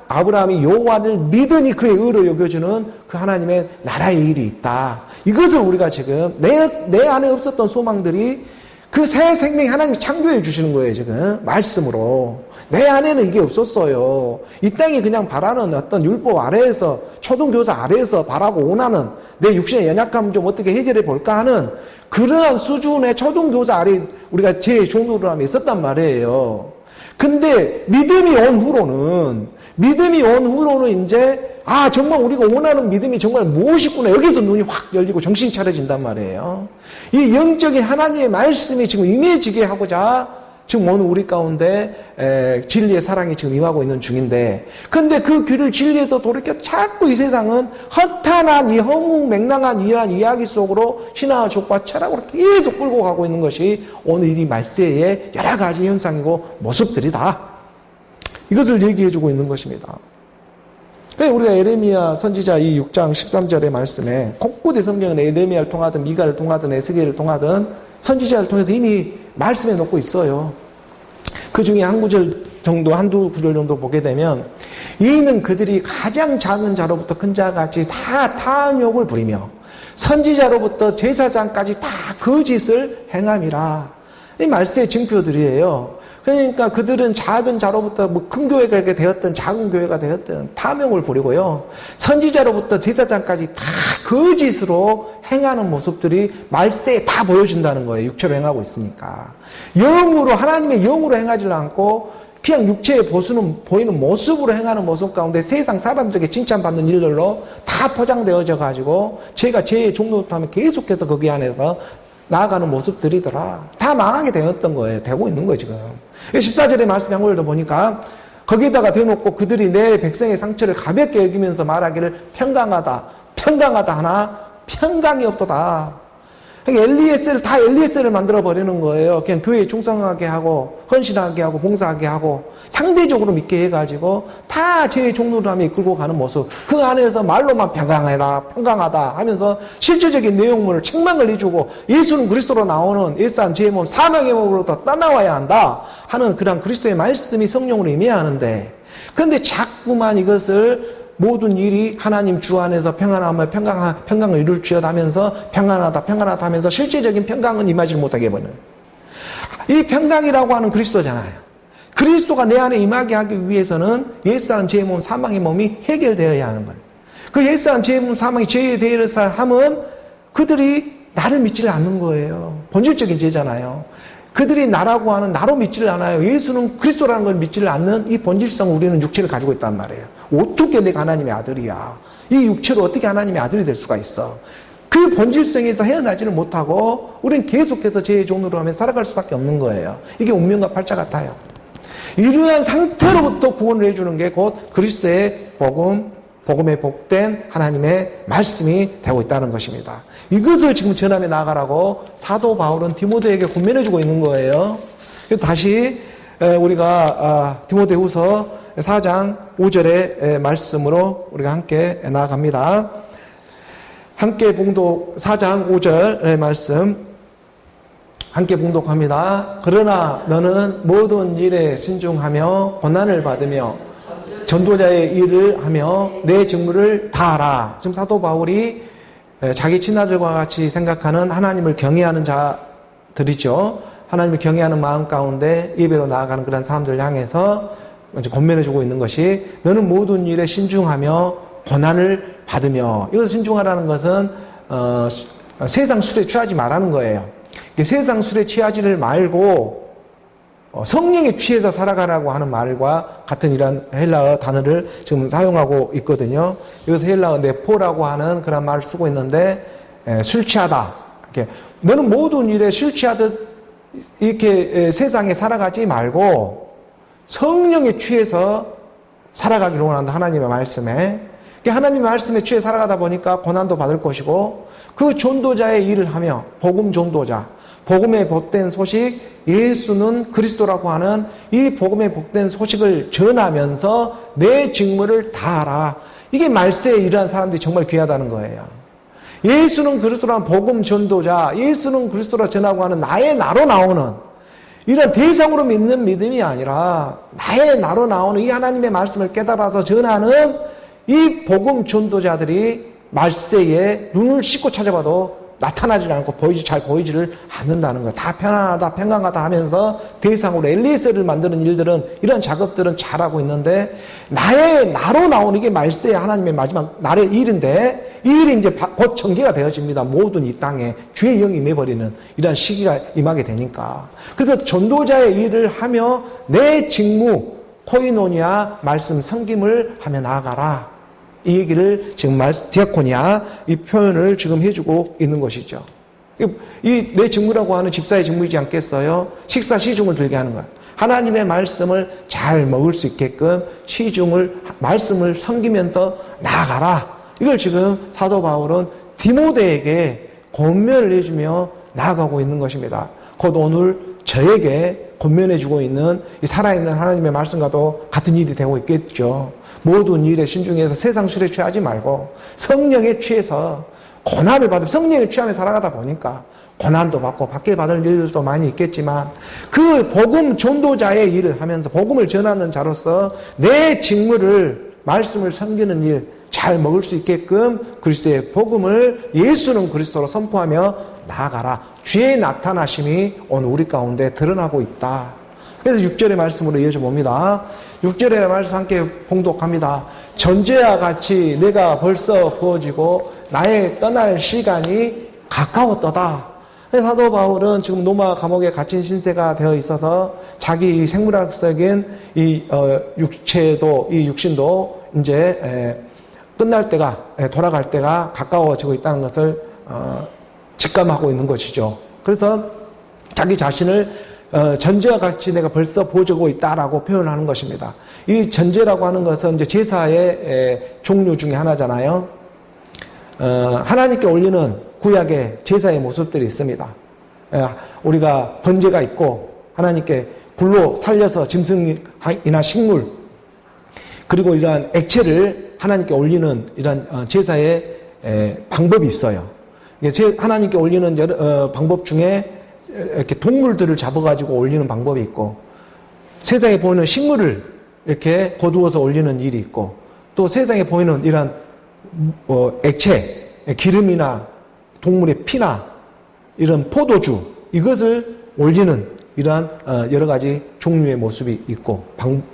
아브라함이 여호와를 믿으니 그의 의로 여겨주는 그 하나님의 나라의 일이 있다. 이것을 우리가 지금 내 안에 없었던 소망들이 그 새 생명이 하나님이 창조해 주시는 거예요. 지금 말씀으로. 내 안에는 이게 없었어요. 이 땅이 그냥 바라는 어떤 율법 아래에서 초등교사 아래에서 바라고 원하는 내 육신의 연약함 좀 어떻게 해결해 볼까 하는 그러한 수준의 초등교사 아래 우리가 제 종로함이 있었단 말이에요. 근데 믿음이 온 후로는 이제 정말 우리가 원하는 믿음이 정말 무엇이구나. 여기서 눈이 확 열리고 정신이 차려진단 말이에요. 이 영적인 하나님의 말씀이 지금 임해지게 하고자 지금 오늘 우리 가운데 진리의 사랑이 지금 임하고 있는 중인데, 근데 그 귀를 진리에서 돌이켜 자꾸 이 세상은 허탄한 이 허무맹랑한 이러한 이야기 속으로 신화와 족과 철학으로 계속 끌고 가고 있는 것이 오늘 이 말세의 여러 가지 현상이고 모습들이다. 이것을 얘기해주고 있는 것입니다. 그래서 우리가 에레미야 선지자 이 6장 13절의 말씀에 곳곳에 성경은 에레미야를 통하든 미가를 통하든 에스겔을 통하든 선지자를 통해서 이미 말씀해 놓고 있어요. 그 중에 한 구절 정도, 한두 구절 정도 보게 되면, 이는 그들이 가장 작은 자로부터 큰 자같이 다 탐욕을 부리며 선지자로부터 제사장까지 다 거짓을 행함이라. 이 말세의 증표들이에요. 그러니까 그들은 작은 자로부터 뭐 큰 교회가 되었든 작은 교회가 되었든 탐욕을 부리고요. 선지자로부터 제사장까지 다 거짓으로 행하는 모습들이 말세에 다 보여준다는 거예요. 육체로 행하고 있으니까. 영으로, 하나님의 영으로 행하지 않고 그냥 육체에 보이는 모습으로 행하는 모습 가운데 세상 사람들에게 칭찬받는 일들로 다 포장되어져 가지고 제가 제 종로부터 계속해서 거기 안에서 나아가는 모습들이더라. 다 망하게 되었던 거예요. 되고 있는 거예요, 지금. 14절의 말씀 한 구절도 보니까 거기에다가 대놓고 그들이 내 백성의 상처를 가볍게 여기면서 말하기를 평강하다 하나 평강이 없도다. 엘리에셀을 만들어 버리는 거예요. 그냥 교회에 충성하게 하고 헌신하게 하고 봉사하게 하고 상대적으로 믿게 해가지고 다 제 종로함에 이끌고 가는 모습. 그 안에서 말로만 평강하다 하면서 실질적인 내용물을 책망을 해주고 예수는 그리스도로 나오는 옛사람 죄의 몸 사망의 몸으로부터 떠나와야 한다 하는 그런 그리스도의 말씀이 성령으로 임해야 하는데, 그런데 자꾸만 이것을 모든 일이 하나님 주 안에서 평안하며 평강을 이룰지어다 하면서 평안하다 하면서 실제적인 평강은 임하지 못하게 해버리는, 이 평강이라고 하는 그리스도잖아요. 그리스도가 내 안에 임하게 하기 위해서는 옛사람 죄의 몸 사망의 몸이 해결되어야 하는 거예요. 그 옛사람 죄의 몸 사망이 죄에 대해서 함은 그들이 나를 믿지를 않는 거예요. 본질적인 죄잖아요. 그들이 나라고 하는 나로 믿지를 않아요. 예수는 그리스도라는 걸 믿지를 않는 이 본질성, 우리는 육체를 가지고 있단 말이에요. 어떻게 내가 하나님의 아들이야? 이 육체로 어떻게 하나님의 아들이 될 수가 있어? 그 본질성에서 헤어나지를 못하고 우리는 계속해서 죄의 종로로 하며 살아갈 수밖에 없는 거예요. 이게 운명과 팔자 같아요. 이러한 상태로부터 구원을 해주는 게 곧 그리스도의 복음에 복된 하나님의 말씀이 되고 있다는 것입니다. 이것을 지금 전함에 나아가라고 사도 바울은 디모데에게 권면해주고 있는 거예요. 그래서 다시 우리가 디모데후서 4장 5절의 말씀으로 우리가 함께 나아갑니다. 함께 봉독 4장 5절의 말씀 함께 봉독합니다. 그러나 너는 모든 일에 신중하며 고난을 받으며 전도자의 일을 하며 내 직무를 다하라. 지금 사도 바울이 자기 친아들과 같이 생각하는 하나님을 경외하는 자들이죠. 하나님을 경외하는 마음 가운데 예배로 나아가는 그런 사람들을 향해서 권면해주고 있는 것이, 너는 모든 일에 신중하며 고난을 받으며. 이것을 신중하라는 것은 세상 술에 취하지 말라는 거예요. 세상 술에 취하지를 말고 성령에 취해서 살아가라고 하는 말과 같은 이런 헬라어 단어를 지금 사용하고 있거든요. 여기서 헬라어 네포라고 하는 그런 말을 쓰고 있는데, 술 취하다. 이렇게 너는 모든 일에 술 취하듯 이렇게 세상에 살아가지 말고 성령에 취해서 살아가기를 원한다. 하나님의 말씀에. 하나님의 말씀에 취해 살아가다 보니까 고난도 받을 것이고, 그 전도자의 일을 하며 복음 전도자, 복음에 복된 소식, 예수는 그리스도라고 하는 이 복음에 복된 소식을 전하면서 내 직무를 다하라. 이게 말세에 이러한 사람들이 정말 귀하다는 거예요. 예수는 그리스도라는 복음 전도자, 예수는 그리스도라 전하고 하는 나로 나오는 이런 대상으로 믿는 믿음이 아니라 나로 나오는 이 하나님의 말씀을 깨달아서 전하는 이 복음 전도자들이 말세에 눈을 씻고 찾아봐도 나타나지 않고 잘 보이지를 않는다는 거예요. 다 편안하다, 평강하다 하면서 대상으로 엘리에셀을 만드는 일들은, 이런 작업들은 잘하고 있는데, 나로 나오는 이게 말세의 하나님의 마지막 날의 일인데, 이 일이 이제 곧 전개가 되어집니다. 모든 이 땅에 주의 영이 임해버리는 이런 시기가 임하게 되니까. 그래서 전도자의 일을 하며 내 직무, 코이노니아 말씀 섬김을 하며 나아가라. 이 얘기를 지금 디아코니아 이 표현을 지금 해주고 있는 것이죠. 이 내 직무라고 하는 집사의 직무이지 않겠어요? 식사 시중을 들게 하는 거야. 하나님의 말씀을 잘 먹을 수 있게끔 말씀을 섬기면서 나아가라. 이걸 지금 사도 바울은 디모데에게 권면을 해주며 나아가고 있는 것입니다. 곧 오늘 저에게 권면해주고 있는 이 살아있는 하나님의 말씀과도 같은 일이 되고 있겠죠. 모든 일에 신중해서 세상 술에 취하지 말고 성령에 취해서 고난을 받으면, 성령에 취하며 살아가다 보니까 고난도 받고 받게 받을 일들도 많이 있겠지만, 그 복음 전도자의 일을 하면서 복음을 전하는 자로서 내 직무를, 말씀을 섬기는 일 잘 먹을 수 있게끔 그리스도의 복음을, 예수는 그리스도로 선포하며 나아가라. 주의 나타나심이 오늘 우리 가운데 드러나고 있다. 그래서 6절의 말씀으로 이어져 봅니다. 6절의 말씀 함께 봉독합니다. 전제와 같이 내가 벌써 부어지고 나의 떠날 시간이 가까웠도다. 사도 바울은 지금 로마 감옥에 갇힌 신세가 되어 있어서 자기 생물학적인 이 육신도 이제 끝날 때가, 돌아갈 때가 가까워지고 있다는 것을 직감하고 있는 것이죠. 그래서 자기 자신을 전제와 같이 내가 벌써 보여주고 있다라고 표현하는 것입니다. 이 전제라고 하는 것은 이제 제사의 종류 중에 하나잖아요. 하나님께 올리는 구약의 제사의 모습들이 있습니다. 우리가 번제가 있고, 하나님께 불로 살려서 짐승이나 식물, 그리고 이러한 액체를 하나님께 올리는 이런 제사의 방법이 있어요. 하나님께 올리는 방법 중에 이렇게 동물들을 잡아가지고 올리는 방법이 있고, 세상에 보이는 식물을 이렇게 거두어서 올리는 일이 있고, 또 세상에 보이는 이런 액체, 기름이나 동물의 피나 이런 포도주, 이것을 올리는 이러한 여러 가지 종류의 모습이 있고,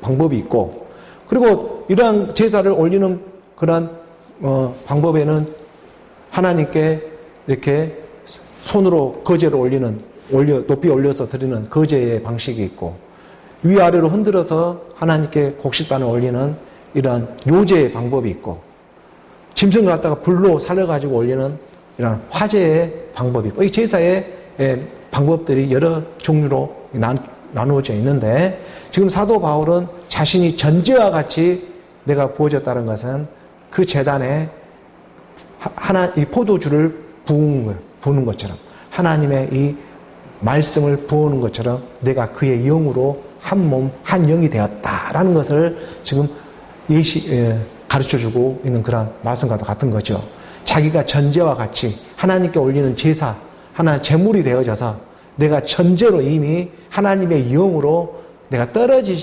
방법이 있고, 그리고 이러한 제사를 올리는 그러한 방법에는 하나님께 이렇게 손으로 거제를 높이 올려서 드리는 거제의 방식이 있고, 위아래로 흔들어서 하나님께 곡식단을 올리는 이러한 요제의 방법이 있고, 짐승을 갖다가 불로 살려가지고 올리는 이런 화제의 방법이 있고, 이 제사의 방법들이 여러 종류로 나누어져 있는데, 지금 사도 바울은 자신이 전제와 같이 내가 부어졌다는 것은 그 제단에 이 포도주를 부는 것처럼, 하나님의 이 말씀을 부어오는 것처럼 내가 그의 영으로 한 몸, 한 영이 되었다라는 것을 지금 가르쳐주고 있는 그런 말씀과도 같은 거죠. 자기가 전제와 같이 하나님께 올리는 제사, 하나의 제물이 되어져서 내가 전제로 이미 하나님의 영으로 내가 떨어질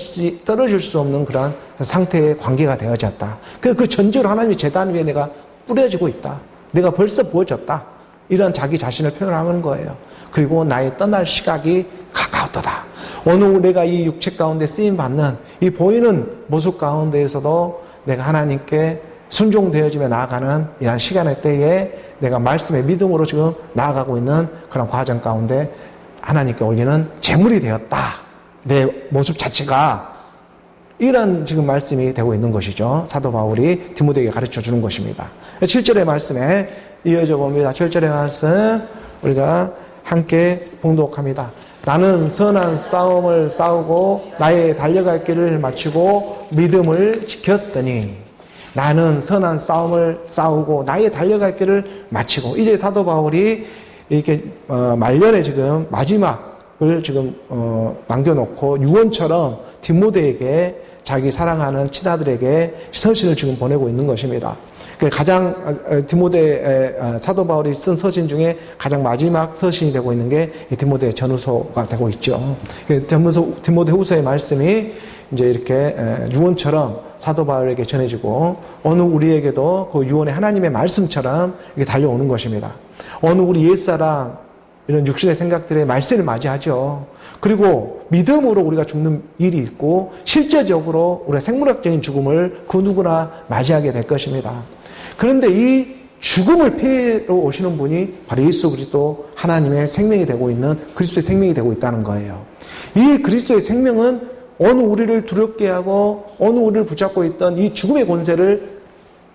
수 없는 그런 상태의 관계가 되어졌다. 그 전제로 하나님의 제단 위에 내가 뿌려지고 있다. 내가 벌써 부어졌다. 이런 자기 자신을 표현하는 거예요. 그리고 나의 떠날 시각이 가까웠다. 오늘 내가 이 육체 가운데 쓰임받는 이 보이는 모습 가운데에서도 내가 하나님께 순종되어지며 나아가는 이런 시간의 때에 내가 말씀의 믿음으로 지금 나아가고 있는 그런 과정 가운데 하나님께 올리는 제물이 되었다. 내 모습 자체가, 이런 지금 말씀이 되고 있는 것이죠. 사도 바울이 디모데에게 가르쳐 주는 것입니다. 7절의 말씀에 이어져 봅니다. 7절의 말씀 우리가 함께 봉독합니다. 나는 선한 싸움을 싸우고 나의 달려갈 길을 마치고 믿음을 지켰으니. 나는 선한 싸움을 싸우고 나의 달려갈 길을 마치고. 이제 사도 바울이 이렇게 말년에 지금 마지막을 지금 남겨놓고 유언처럼 디모데에게, 자기 사랑하는 친아들에게 서신을 지금 보내고 있는 것입니다. 가장 디모데 사도 바울이 쓴 서신 중에 가장 마지막 서신이 되고 있는 게 디모데 전후서가 되고 있죠. 디모데 후서의 말씀이 이제 이렇게 유언처럼 사도 바울에게 전해지고 어느 우리에게도 그 유언의 하나님의 말씀처럼 이렇게 달려오는 것입니다. 어느 우리 옛사람 이런 육신의 생각들의 말세를 맞이하죠. 그리고 믿음으로 우리가 죽는 일이 있고 실제적으로 우리가 생물학적인 죽음을 그 누구나 맞이하게 될 것입니다. 그런데 이 죽음을 피해로 오시는 분이 바로 예수 그리스도 하나님의 생명이 되고 있는 그리스도의 생명이 되고 있다는 거예요. 이 그리스도의 생명은 어느 우리를 두렵게 하고 어느 우리를 붙잡고 있던 이 죽음의 권세를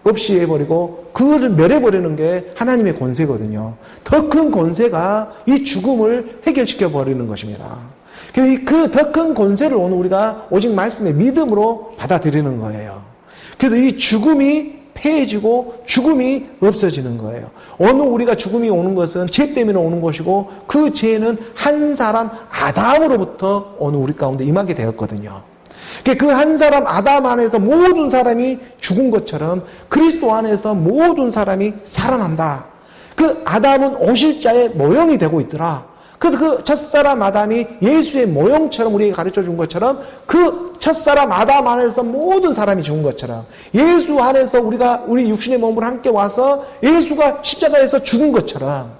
없이 해버리고 그것을 멸해버리는 게 하나님의 권세거든요. 더 큰 권세가 이 죽음을 해결시켜버리는 것입니다. 그 더 큰 권세를 오늘 우리가 오직 말씀의 믿음으로 받아들이는 거예요. 그래서 이 죽음이 패해지고 죽음이 없어지는 거예요. 어느 우리가 죽음이 오는 것은 죄 때문에 오는 것이고 그 죄는 한 사람 아담으로부터 어느 우리 가운데 임하게 되었거든요. 그 한 사람 아담 안에서 모든 사람이 죽은 것처럼 그리스도 안에서 모든 사람이 살아난다. 그 아담은 오실 자의 모형이 되고 있더라. 그래서 그 첫사람 아담이 예수의 모형처럼 우리에게 가르쳐 준 것처럼 그 첫사람 아담 안에서 모든 사람이 죽은 것처럼 예수 안에서 우리 육신의 몸으로 함께 와서 예수가 십자가에서 죽은 것처럼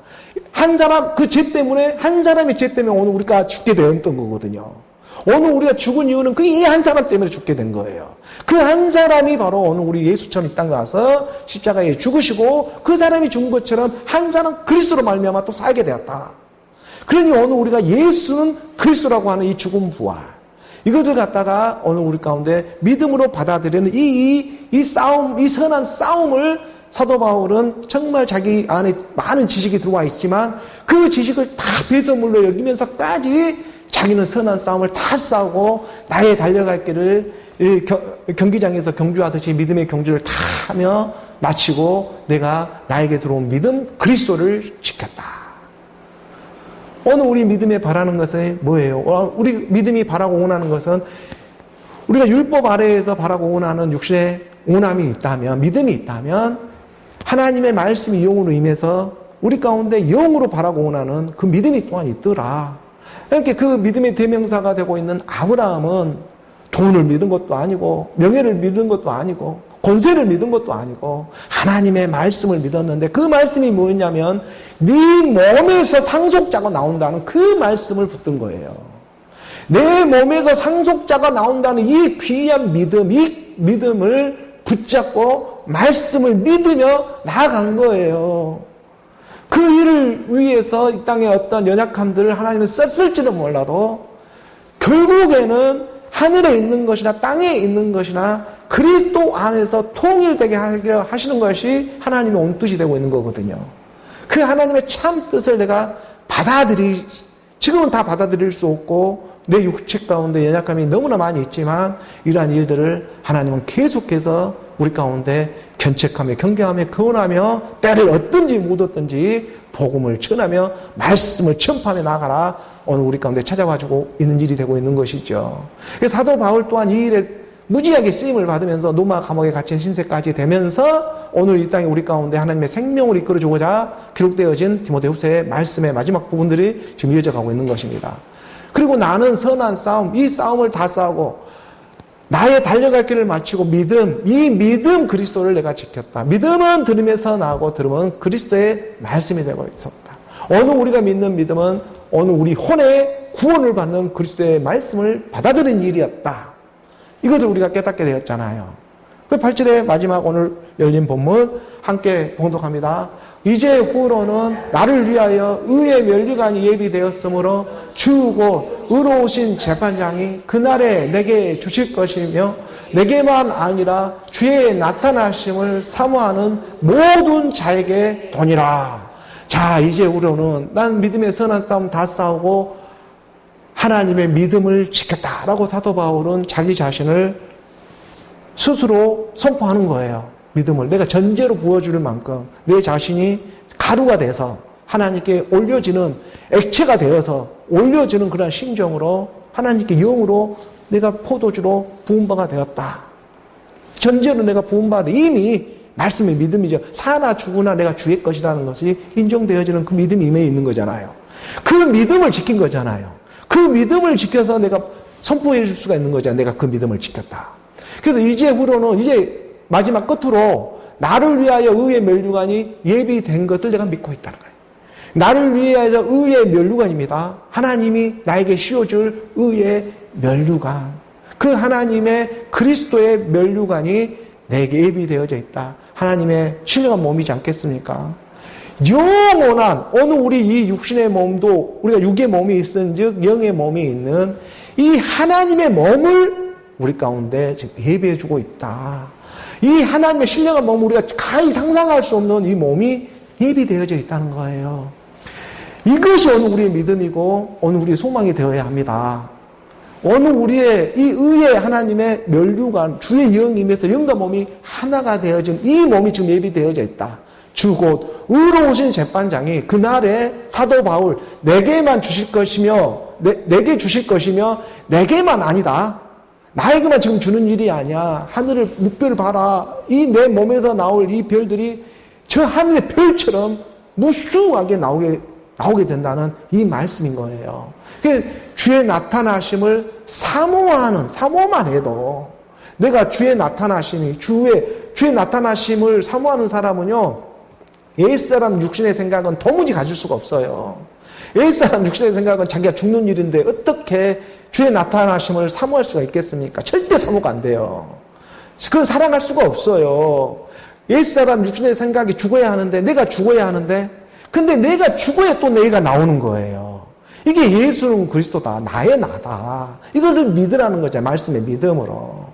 한 사람 그 죄 때문에 한 사람의 죄 때문에 오늘 우리가 죽게 되었던 거거든요. 오늘 우리가 죽은 이유는 그 이 한 사람 때문에 죽게 된 거예요. 그 한 사람이 바로 오늘 우리 예수처럼 이 땅에 와서 십자가에 죽으시고 그 사람이 죽은 것처럼 한 사람 그리스도로 말미암아 또 살게 되었다. 그러니 오늘 우리가 예수는 그리스도라고 하는 이 죽음 부활 이것을 갖다가 오늘 우리 가운데 믿음으로 받아들이는 이 싸움, 이 선한 싸움을 사도 바울은 정말 자기 안에 많은 지식이 들어와 있지만 그 지식을 다 배설물로 여기면서까지 자기는 선한 싸움을 다 싸우고 나의 달려갈 길을 경기장에서 경주하듯이 믿음의 경주를 다 하며 마치고 내가 나에게 들어온 믿음 그리스도를 지켰다. 오늘 우리 믿음에 바라는 것은 뭐예요? 우리 믿음이 바라고 원하는 것은 우리가 율법 아래에서 바라고 원하는 육신의 원함이 있다면 믿음이 있다면 하나님의 말씀이 영으로 임해서 우리 가운데 영으로 바라고 원하는 그 믿음이 또한 있더라. 그러니까 그 믿음의 대명사가 되고 있는 아브라함은 돈을 믿은 것도 아니고 명예를 믿은 것도 아니고 권세를 믿은 것도 아니고 하나님의 말씀을 믿었는데 그 말씀이 뭐였냐면 네 몸에서 상속자가 나온다는 그 말씀을 붙든 거예요. 내 몸에서 상속자가 나온다는 이 귀한 믿음, 이 믿음을 붙잡고 말씀을 믿으며 나아간 거예요. 그 일을 위해서 이 땅에 어떤 연약함들을 하나님은 썼을지는 몰라도 결국에는 하늘에 있는 것이나 땅에 있는 것이나 그리스도 안에서 통일되게 하려 하시는 것이 하나님의 온 뜻이 되고 있는 거거든요. 그 하나님의 참 뜻을 내가 지금은 다 받아들일 수 없고 내 육체 가운데 연약함이 너무나 많이 있지만 이러한 일들을 하나님은 계속해서 우리 가운데 견책하며 경계하며 거원하며 때를 얻든지 못 얻든지 복음을 전하며 말씀을 전파하며 나가라. 오늘 우리 가운데 찾아와주고 있는 일이 되고 있는 것이죠. 사도 바울 또한 이 일에 무지하게 쓰임을 받으면서 로마 감옥에 갇힌 신세까지 되면서 오늘 이 땅에 우리 가운데 하나님의 생명을 이끌어주고자 기록되어진 디모데후서의 말씀의 마지막 부분들이 지금 이어져 가고 있는 것입니다. 그리고 나는 선한 싸움, 이 싸움을 다 싸우고 나의 달려갈 길을 마치고 이 믿음 그리스도를 내가 지켰다. 믿음은 들음에서 나고 들음은 그리스도의 말씀이 되고 있었다. 어느 우리가 믿는 믿음은 어느 우리 혼의 구원을 받는 그리스도의 말씀을 받아들인 일이었다. 이것을 우리가 깨닫게 되었잖아요. 그 8절의 마지막 오늘 열린 본문 함께 봉독합니다. 이제 후로는 나를 위하여 의의 면류관이 예비되었으므로 주 곧 의로우신 재판장이 그날에 내게 주실 것이며 내게만 아니라 주의 나타나심을 사모하는 모든 자에게 도니라. 자, 이제 우리는 난 믿음의 선한 싸움 다 싸우고 하나님의 믿음을 지켰다라고 사도 바울은 자기 자신을 스스로 선포하는 거예요. 믿음을 내가 전제로 보여줄 만큼 내 자신이 가루가 돼서 하나님께 올려지는 액체가 되어서 올려지는 그런 심정으로 하나님께 영으로 내가 포도주로 부은 바가 되었다. 전제로 내가 부은 바를 이미 말씀의 믿음이죠. 사나 죽으나 내가 주의 것이라는 것이 인정되어지는 그 믿음이 임해 있는 거잖아요. 그 믿음을 지킨 거잖아요. 그 믿음을 지켜서 내가 선포해 줄 수가 있는 거잖아요. 내가 그 믿음을 지켰다. 그래서 이제후로는 이제 마지막 끝으로 나를 위하여 의의 면류관이 예비된 것을 내가 믿고 있다는 거예요. 나를 위하여 의의 면류관입니다. 하나님이 나에게 씌워줄 의의 면류관. 그 하나님의 그리스도의 면류관이 내게 예비되어져 있다. 하나님의 신령한 몸이지 않겠습니까? 영원한 어느 우리 이 육신의 몸도 우리가 육의 몸이 있은즉 영의 몸이 있는 이 하나님의 몸을 우리 가운데 지금 예비해주고 있다. 이 하나님의 신령한 몸을 우리가 가히 상상할 수 없는 이 몸이 예비되어져 있다는 거예요. 이것이 어느 우리의 믿음이고 어느 우리의 소망이 되어야 합니다. 어느 우리의 이 의의 하나님의 면류관 주의 영임에서 영과 몸이 하나가 되어진 이 몸이 지금 예비되어져 있다. 주 곧 의로우신 재판장이 그날에 사도 바울 내게만 주실 것이며 내게 주실 것이며 내게만 아니다. 나에게만 지금 주는 일이 아니야. 하늘을 묵별 봐라. 이 내 몸에서 나올 이 별들이 저 하늘의 별처럼 무수하게 나오게 된다는 이 말씀인 거예요. 주의 나타나심을 사모만 해도 내가 주의 나타나심이 주의 나타나심을 사모하는 사람은요. 옛사람 육신의 생각은 도무지 가질 수가 없어요. 옛사람 육신의 생각은 자기가 죽는 일인데 어떻게 주의 나타나심을 사모할 수가 있겠습니까? 절대 사모가 안 돼요. 그건 사랑할 수가 없어요. 옛사람 육신의 생각이 죽어야 하는데 내가 죽어야 하는데 근데 내가 죽어야 또 내가 나오는 거예요. 이게 예수는 그리스도다. 나의 나다. 이것을 믿으라는 거죠. 말씀의 믿음으로.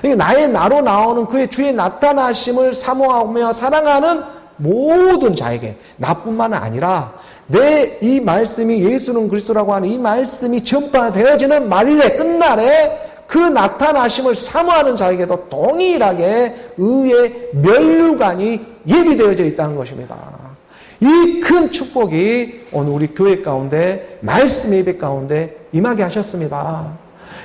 이게 나의 나로 나오는 그의 주의 나타나심을 사모하며 사랑하는 모든 자에게 나뿐만 아니라 내 이 말씀이 예수는 그리스도라고 하는 이 말씀이 전파되어지는 말일에 끝날에 그 나타나심을 사모하는 자에게도 동일하게 의의 면류관이 예비되어져 있다는 것입니다. 이 큰 축복이 오늘 우리 교회 가운데 말씀 예배 가운데 임하게 하셨습니다.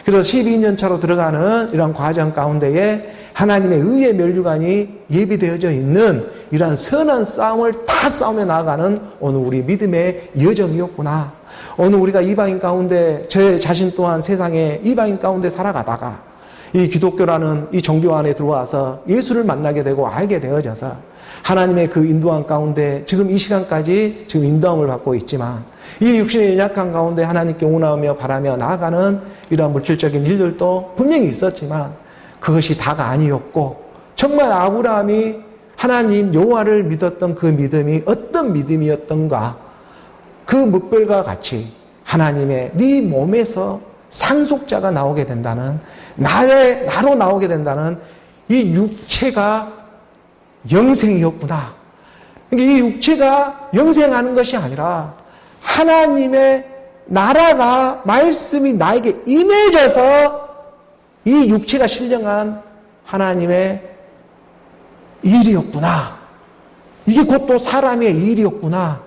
그래서 12년 차로 들어가는 이런 과정 가운데에 하나님의 의의 면류관이 예비되어져 있는 이러한 선한 싸움을 다 싸우며 나아가는 오늘 우리 믿음의 여정이었구나. 오늘 우리가 이방인 가운데 제 자신 또한 세상에 이방인 가운데 살아가다가 이 기독교라는 이 종교 안에 들어와서 예수를 만나게 되고 알게 되어져서 하나님의 그 인도함 가운데 지금 이 시간까지 지금 인도함을 받고 있지만 이 육신의 연약한 가운데 하나님께 원하며 바라며 나아가는 이러한 물질적인 일들도 분명히 있었지만 그것이 다가 아니었고 정말 아브라함이 하나님 여호와를 믿었던 그 믿음이 어떤 믿음이었던가 그 묵별과 같이 하나님의 네 몸에서 상속자가 나오게 된다는 나로 나오게 된다는 이 육체가 영생이었구나. 이 육체가 영생하는 것이 아니라 하나님의 나라가 말씀이 나에게 임해져서 이 육체가 신령한 하나님의 일이었구나. 이게 곧 또 사람의 일이었구나.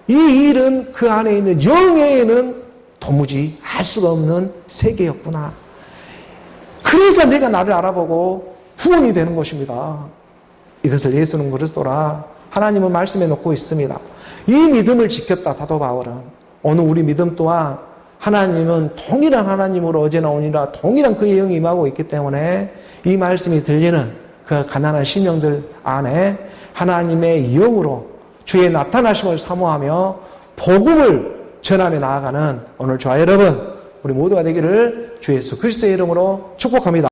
이 일은 그 안에 있는 영에는 도무지 알 수가 없는 세계였구나. 그래서 내가 나를 알아보고 후원이 되는 것입니다. 이것을 예수는 그리스도라 하나님은 말씀해 놓고 있습니다. 이 믿음을 지켰다 사도 바울은. 오늘 우리 믿음 또한 하나님은 동일한 하나님으로 어제나 오니라 동일한 그의 영이 임하고 있기 때문에 이 말씀이 들리는 그 가난한 심령들 안에 하나님의 영으로 주의 나타나심을 사모하며 복음을 전하며 나아가는 오늘 저와 여러분 우리 모두가 되기를 주 예수 그리스도의 이름으로 축복합니다.